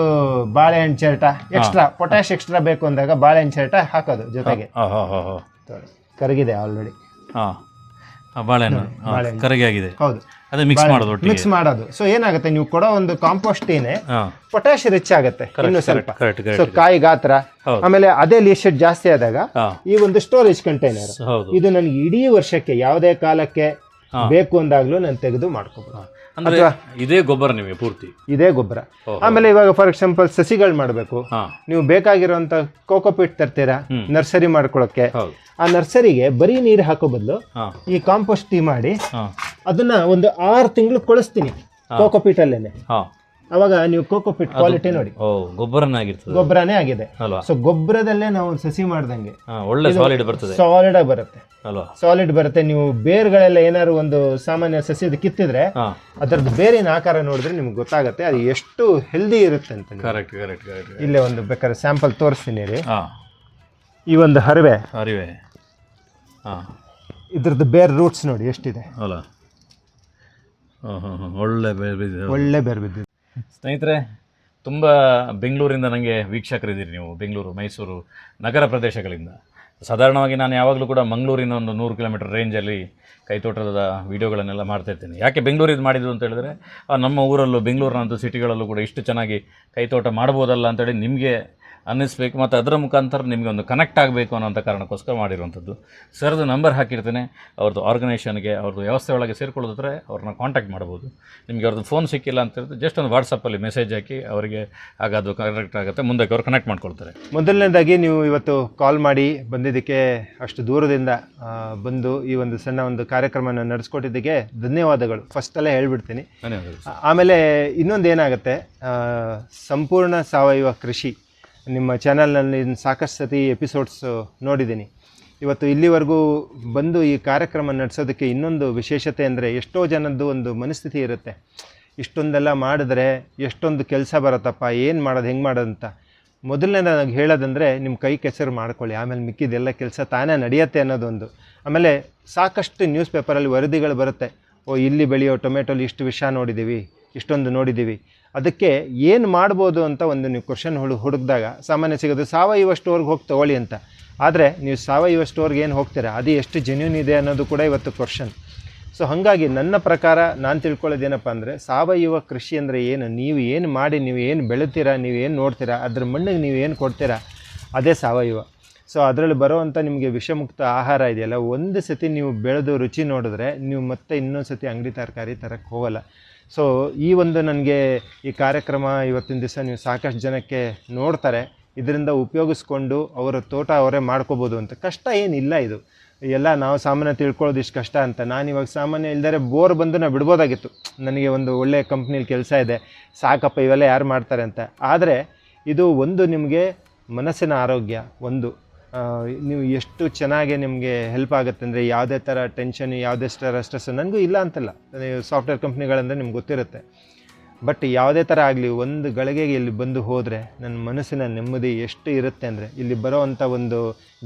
ಬಾಳೆಹಣ್ಣು ಚಿರಟ ಎಕ್ಸ್ಟ್ರಾ, ಪೊಟ್ಯಾಶ್ ಎಕ್ಸ್ಟ್ರಾ ಬೇಕು ಅಂದಾಗ ಬಾಳೆಹಣ್ಣು ಚಿರಟ ಹಾಕೋದು ಜೊತೆಗೆ. ಕರಗಿದೆ ಆಲ್ರೆಡಿ ಬಾಳೆಹಣ್ಣು ಕರಗಿ ಆಗಿದೆ. ಹೌದು, ಅದೇ ಮಿಕ್ಸ್ ಮಾಡೋದು. ಸೊ ಏನಾಗುತ್ತೆ, ನೀವು ಕೊಡೋ ಒಂದು ಕಾಂಪೋಸ್ಟ್ ಏನೇ ಪೊಟ್ಯಾಶ್ ರಿಚ್ ಆಗುತ್ತೆ ಇನ್ನು ಸ್ವಲ್ಪ. ಸೊ ಕಾಯಿ ಗಾತ್ರ, ಆಮೇಲೆ ಅದೇ ಲೀಶೆಟ್ ಜಾಸ್ತಿ ಆದಾಗ ಈ ಒಂದು ಸ್ಟೋರೇಜ್ ಕಂಟೈನರ್ ಇದು ನನಗೆ ಇಡೀ ವರ್ಷಕ್ಕೆ ಯಾವುದೇ ಕಾಲಕ್ಕೆ ಬೇಕು ಅಂದಾಗ್ಲೂ ನಾನು ತೆಗೆದು ಮಾಡ್ಕೋಬಹುದು. ಇದೇ ಗೊಬ್ಬರ ನಿಮಗೆ ಪೂರ್ತಿ ಇದೇ ಗೊಬ್ಬರ. ಆಮೇಲೆ ಇವಾಗ ಫಾರ್ ಎಕ್ಸಾಂಪಲ್ ಸಸಿಗಳು ಮಾಡಬೇಕು, ನೀವು ಬೇಕಾಗಿರುವಂತ ಕೋಕೋಪಿಟ್ ತರ್ತೀರಾ ನರ್ಸರಿ ಮಾಡ್ಕೊಳಕ್ಕೆ. ಆ ನರ್ಸರಿಗೆ ಬರೀ ನೀರು ಹಾಕೋ ಬದಲು ಈ ಕಾಂಪೋಸ್ಟ್ ಟೀ ಮಾಡಿ ಅದನ್ನ ಒಂದು 6 ತಿಂಗಳು ಕೊಳಿಸ್ತೀನಿ ಕೋಕೋಪಿಟ್ ಅಲ್ಲೇನೆ. ಅವಾಗ ನೀವು ಕೋಕೋಪಿಟ್ ಕ್ವಾಲಿಟಿ ನೋಡಿ, ಗೊಬ್ಬರನೇ ಆಗಿದೆ. ಸೊ ಗೊಬ್ಬರದಲ್ಲೇ ನಾವು ಸಸಿ ಮಾಡ್ದಂಗೆ ಒಳ್ಳೆ ಸಾಲಿಡ್ ಬರ್ತದೆ, ಸಾಲಿಡ್ ಆಗಿ ಬರುತ್ತೆ. ಸಾಲಿಡ್ ಬರುತ್ತೆ. ನೀವು ಬೇರ್ಗಳೆಲ್ಲ ಏನಾದ್ರು ಒಂದು ಸಾಮಾನ್ಯ ಸಸ್ಯದ ಕಿತ್ತಿದ್ರೆ ಅದರದ್ದು ಬೇರಿನ ಆಕಾರ ನೋಡಿದ್ರೆ ನಿಮ್ಗೆ ಗೊತ್ತಾಗುತ್ತೆ ಅದು ಎಷ್ಟು ಹೆಲ್ದಿ ಇರುತ್ತೆ ಅಂತ. ಇಲ್ಲೇ ಒಂದು ಬೇಕಾದ್ರೆ ಸ್ಯಾಂಪಲ್ ತೋರಿಸ್ತೀನಿ ರೀ. ಈ ಒಂದು ಹರಿವೆ ಇದ್ರದ್ದು ಬೇರ್ ರೂಟ್ಸ್ ನೋಡಿ ಎಷ್ಟಿದೆ, ಒಳ್ಳೆ ಬೇರ್ ಬಿದ್ದಿದೆ. ಸ್ನೇಹಿತರೆ, ತುಂಬ ಬೆಂಗಳೂರಿಂದ ನನಗೆ ವೀಕ್ಷಕರಿದ್ದೀರಿ ನೀವು, ಬೆಂಗಳೂರು, ಮೈಸೂರು ನಗರ ಪ್ರದೇಶಗಳಿಂದ. ಸಾಧಾರಣವಾಗಿ ನಾನು ಯಾವಾಗಲೂ ಕೂಡ ಮಂಗಳೂರಿನ ಒಂದು 100 ಕಿಲೋಮೀಟರ್ ರೇಂಜಲ್ಲಿ ಕೈತೋಟದ ವೀಡಿಯೋಗಳನ್ನೆಲ್ಲ ಮಾಡ್ತಾಯಿರ್ತೀನಿ. ಯಾಕೆ ಬೆಂಗಳೂರಿದು ಮಾಡಿದ್ದು ಅಂತ ಹೇಳಿದ್ರೆ, ನಮ್ಮ ಊರಲ್ಲೂ ಬೆಂಗಳೂರಿನಂಥ ಸಿಟಿಗಳಲ್ಲೂ ಕೂಡ ಇಷ್ಟು ಚೆನ್ನಾಗಿ ಕೈತೋಟ ಮಾಡ್ಬೋದಲ್ಲ ಅಂತೇಳಿ ನಿಮಗೆ ಅನ್ನಿಸ್ಬೇಕು, ಮತ್ತು ಅದರ ಮುಖಾಂತರ ನಿಮಗೆ ಒಂದು ಕನೆಕ್ಟ್ ಆಗಬೇಕು ಅನ್ನೋಂಥ ಕಾರಣಕ್ಕೋಸ್ಕರ ಮಾಡಿರುವಂಥದ್ದು. ಸರ್ದು ನಂಬರ್ ಹಾಕಿರ್ತೀನಿ, ಅವ್ರದ್ದು ಆರ್ಗನೈಸೇಷನ್ಗೆ, ಅವ್ರದ್ದು ವ್ಯವಸ್ಥೆ ಒಳಗೆ ಸೇರ್ಕೊಳ್ಳೋದ್ರೆ ಅವ್ರನ್ನ ಕಾಂಟ್ಯಾಕ್ಟ್ ಮಾಡ್ಬೋದು. ನಿಮಗೆ ಅವ್ರದ್ದು ಫೋನ್ ಸಿಕ್ಕಿಲ್ಲ ಅಂತ ಹೇಳಿದ್ರೆ ಜಸ್ಟ್ ಒಂದು ವಾಟ್ಸಪ್ಪಲ್ಲಿ ಮೆಸೇಜ್ ಹಾಕಿ ಅವರಿಗೆ ಆಗೋದು ಕರೆಕ್ಟ್ ಆಗುತ್ತೆ, ಮುಂದಕ್ಕೆ ಅವ್ರು ಕನೆಕ್ಟ್ ಮಾಡ್ಕೊಳ್ತಾರೆ. ಮೊದಲನೇದಾಗಿ ನೀವು ಇವತ್ತು ಕಾಲ್ ಮಾಡಿ ಬಂದಿದ್ದಕ್ಕೆ, ಅಷ್ಟು ದೂರದಿಂದ ಬಂದು ಈ ಒಂದು ಸಣ್ಣ ಒಂದು ಕಾರ್ಯಕ್ರಮನ ನಡೆಸ್ಕೊಟ್ಟಿದ್ದಕ್ಕೆ ಧನ್ಯವಾದಗಳು ಫಸ್ಟಲ್ಲೇ ಹೇಳ್ಬಿಡ್ತೀನಿ. ಧನ್ಯವಾದಗಳು. ಆಮೇಲೆ ಇನ್ನೊಂದು ಏನಾಗುತ್ತೆ, ಸಂಪೂರ್ಣ ಸಾವಯವ ಕೃಷಿ ನಿಮ್ಮ ಚಾನಲ್ನಲ್ಲಿ ಸಾಕಷ್ಟು ಸತಿ ಎಪಿಸೋಡ್ಸ್ ನೋಡಿದ್ದೀನಿ. ಇವತ್ತು ಇಲ್ಲಿವರೆಗೂ ಬಂದು ಈ ಕಾರ್ಯಕ್ರಮ ನಡೆಸೋದಕ್ಕೆ ಇನ್ನೊಂದು ವಿಶೇಷತೆ ಅಂದರೆ, ಎಷ್ಟೋ ಜನದ್ದು ಒಂದು ಮನಸ್ಥಿತಿ ಇರುತ್ತೆ, ಇಷ್ಟೊಂದೆಲ್ಲ ಮಾಡಿದ್ರೆ ಎಷ್ಟೊಂದು ಕೆಲಸ ಬರುತ್ತಪ್ಪ, ಏನು ಮಾಡೋದು, ಹೆಂಗೆ ಮಾಡೋದು ಅಂತ. ಮೊದಲನೇದಾಗಿ ಹೇಳೋದಂದರೆ, ನಿಮ್ಮ ಕೈ ಕೆಸರು ಮಾಡ್ಕೊಳ್ಳಿ, ಆಮೇಲೆ ಮಿಕ್ಕಿದೆಲ್ಲ ಕೆಲಸ ತಾನೇ ನಡೆಯುತ್ತೆ ಅನ್ನೋದೊಂದು. ಆಮೇಲೆ ಸಾಕಷ್ಟು ನ್ಯೂಸ್ ಪೇಪರಲ್ಲಿ ವರದಿಗಳು ಬರುತ್ತೆ, ಇಲ್ಲಿ ಬೆಳೆಯೋ ಟೊಮೆಟೊಲಿ ಇಷ್ಟು ವಿಷ ನೋಡಿದ್ದೀವಿ, ಇಷ್ಟೊಂದು ನೋಡಿದ್ದೀವಿ. ಅದಕ್ಕೆ ಏನು ಮಾಡ್ಬೋದು ಅಂತ ಒಂದು ನೀವು ಕ್ವಶನ್ ಹುಡುಕಿದಾಗ ಸಾಮಾನ್ಯ ಸಿಗೋದು ಸಾವಯವ ಸ್ಟೋರ್ಗೆ ಹೋಗಿ ತೊಗೊಳ್ಳಿ ಅಂತ. ಆದರೆ ನೀವು ಸಾವಯವ ಸ್ಟೋರ್ಗೆ ಏನು ಹೋಗ್ತೀರಾ, ಅದು ಎಷ್ಟು ಜೆನ್ಯೂನ್ ಇದೆ ಅನ್ನೋದು ಕೂಡ ಇವತ್ತು ಕ್ವಶನ್. ಸೊ ಹಾಗಾಗಿ ನನ್ನ ಪ್ರಕಾರ ನಾನು ತಿಳ್ಕೊಳ್ಳೋದೇನಪ್ಪ ಅಂದರೆ, ಸಾವಯವ ಕೃಷಿ ಅಂದರೆ ಏನು, ನೀವು ಏನು ಮಾಡಿ, ನೀವು ಏನು ಬೆಳಿತೀರಾ, ನೀವು ಏನು ನೋಡ್ತೀರಾ, ಅದ್ರ ಮಣ್ಣಿಗೆ ನೀವು ಏನು ಕೊಡ್ತೀರಾ, ಅದೇ ಸಾವಯವ. ಸೊ ಅದರಲ್ಲಿ ಬರೋವಂಥ ನಿಮಗೆ ವಿಷಮುಕ್ತ ಆಹಾರ ಇದೆಯಲ್ಲ, ಒಂದು ಸತಿ ನೀವು ಬೆಳೆದು ರುಚಿ ನೋಡಿದ್ರೆ ನೀವು ಮತ್ತೆ ಇನ್ನೊಂದು ಸತಿ ಅಂಗಡಿ ತರಕಾರಿ ತರಕ್ಕೆ ಹೋಗಲ್ಲ. ಸೊ ಈ ಒಂದು ನನಗೆ ಈ ಕಾರ್ಯಕ್ರಮ ಇವತ್ತಿನ ದಿವಸ ನೀವು ಸಾಕಷ್ಟು ಜನಕ್ಕೆ ನೋಡ್ತಾರೆ, ಇದರಿಂದ ಉಪಯೋಗಿಸ್ಕೊಂಡು ಅವರ ತೋಟ ಅವರೇ ಮಾಡ್ಕೋಬೋದು ಅಂತ. ಕಷ್ಟ ಏನಿಲ್ಲ, ಇದು ಎಲ್ಲ ನಾವು ಸಾಮಾನ್ಯ ತಿಳ್ಕೊಳ್ಳೋದು ಇಷ್ಟು ಕಷ್ಟ ಅಂತ. ನಾನಿವಾಗ ಸಾಮಾನ್ಯ ಇಲ್ದರೆ ಬೋರ್ ಬಂದು ನಾವು ಬಿಡ್ಬೋದಾಗಿತ್ತು, ನನಗೆ ಒಂದು ಒಳ್ಳೆಯ ಕಂಪ್ನಿಲಿ ಕೆಲಸ ಇದೆ, ಸಾಕಪ್ಪ ಇವೆಲ್ಲ ಯಾರು ಮಾಡ್ತಾರೆ ಅಂತ. ಆದರೆ ಇದು ಒಂದು ನಿಮಗೆ ಮನಸ್ಸಿನ ಆರೋಗ್ಯ, ಒಂದು ನೀವು ಎಷ್ಟು ಚೆನ್ನಾಗಿ ನಿಮಗೆ ಹೆಲ್ಪ್ ಆಗುತ್ತೆ ಅಂದರೆ, ಯಾವುದೇ ಥರ ಟೆನ್ಷನ್, ಯಾವುದೇ ಸ್ಟ್ರೆಸ್ ನನಗೂ ಇಲ್ಲ ಅಂತಲ್ಲ, ಸಾಫ್ಟ್ವೇರ್ ಕಂಪ್ನಿಗಳಂದರೆ ನಿಮ್ಗೆ ಗೊತ್ತಿರುತ್ತೆ. ಬಟ್ ಯಾವುದೇ ಥರ ಆಗಲಿ, ಒಂದು ಗಳಿಗೆಗೆ ಇಲ್ಲಿ ಬಂದು ಹೋದರೆ ನನ್ನ ಮನಸ್ಸಿನ ನೆಮ್ಮದಿ ಎಷ್ಟು ಇರುತ್ತೆ ಅಂದರೆ, ಇಲ್ಲಿ ಬರೋವಂಥ ಒಂದು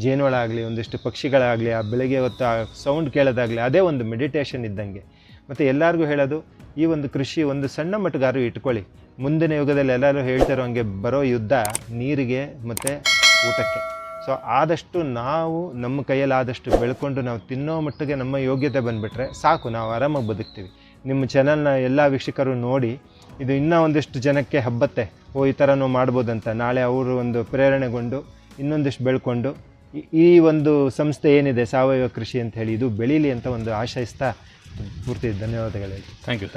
ಜೇನುಹುಳ ಆಗಲಿ, ಒಂದಿಷ್ಟು ಪಕ್ಷಿಗಳಾಗಲಿ, ಆ ಬೆಳಗ್ಗೆ ಹೊತ್ತು ಆ ಸೌಂಡ್ ಕೇಳೋದಾಗಲಿ, ಅದೇ ಒಂದು ಮೆಡಿಟೇಷನ್ ಇದ್ದಂಗೆ. ಮತ್ತು ಎಲ್ಲರಿಗೂ ಹೇಳೋದು, ಈ ಒಂದು ಕೃಷಿ ಒಂದು ಸಣ್ಣ ಮಟ್ಟಿಗಾರು ಇಟ್ಕೊಳ್ಳಿ. ಮುಂದಿನ ಯುಗದಲ್ಲಿ ಎಲ್ಲರೂ ಹೇಳ್ತಾರೋ ಹಂಗೆ ಬರೋ ಯುದ್ಧ ನೀರಿಗೆ ಮತ್ತು ಊಟಕ್ಕೆ. ಸೊ ಆದಷ್ಟು ನಾವು ನಮ್ಮ ಕೈಯಲ್ಲಿ ಆದಷ್ಟು ಬೆಳ್ಕೊಂಡು ನಾವು ತಿನ್ನೋ ಮಟ್ಟಿಗೆ ನಮ್ಮ ಯೋಗ್ಯತೆ ಬಂದುಬಿಟ್ರೆ ಸಾಕು, ನಾವು ಆರಾಮಾಗಿ ಬದುಕ್ತೀವಿ. ನಿಮ್ಮ ಚಾನಲ್ನ ಎಲ್ಲ ವೀಕ್ಷಕರು ನೋಡಿ ಇದು ಇನ್ನೂ ಒಂದಿಷ್ಟು ಜನಕ್ಕೆ ಹಬ್ಬತ್ತೆ, ಈ ಥರನೂ ಮಾಡ್ಬೋದಂತ. ನಾಳೆ ಅವರು ಒಂದು ಪ್ರೇರಣೆಗೊಂಡು ಇನ್ನೊಂದಿಷ್ಟು ಬೆಳ್ಕೊಂಡು ಈ ಒಂದು ಸಂಸ್ಥೆ ಏನಿದೆ ಸಾವಯವ ಕೃಷಿ ಅಂತ ಹೇಳಿ ಇದು ಬೆಳೀಲಿ ಅಂತ ಒಂದು ಆಶಯಿಸ್ತಾ ಪೂರ್ತಿ ಧನ್ಯವಾದಗಳು. Thank you.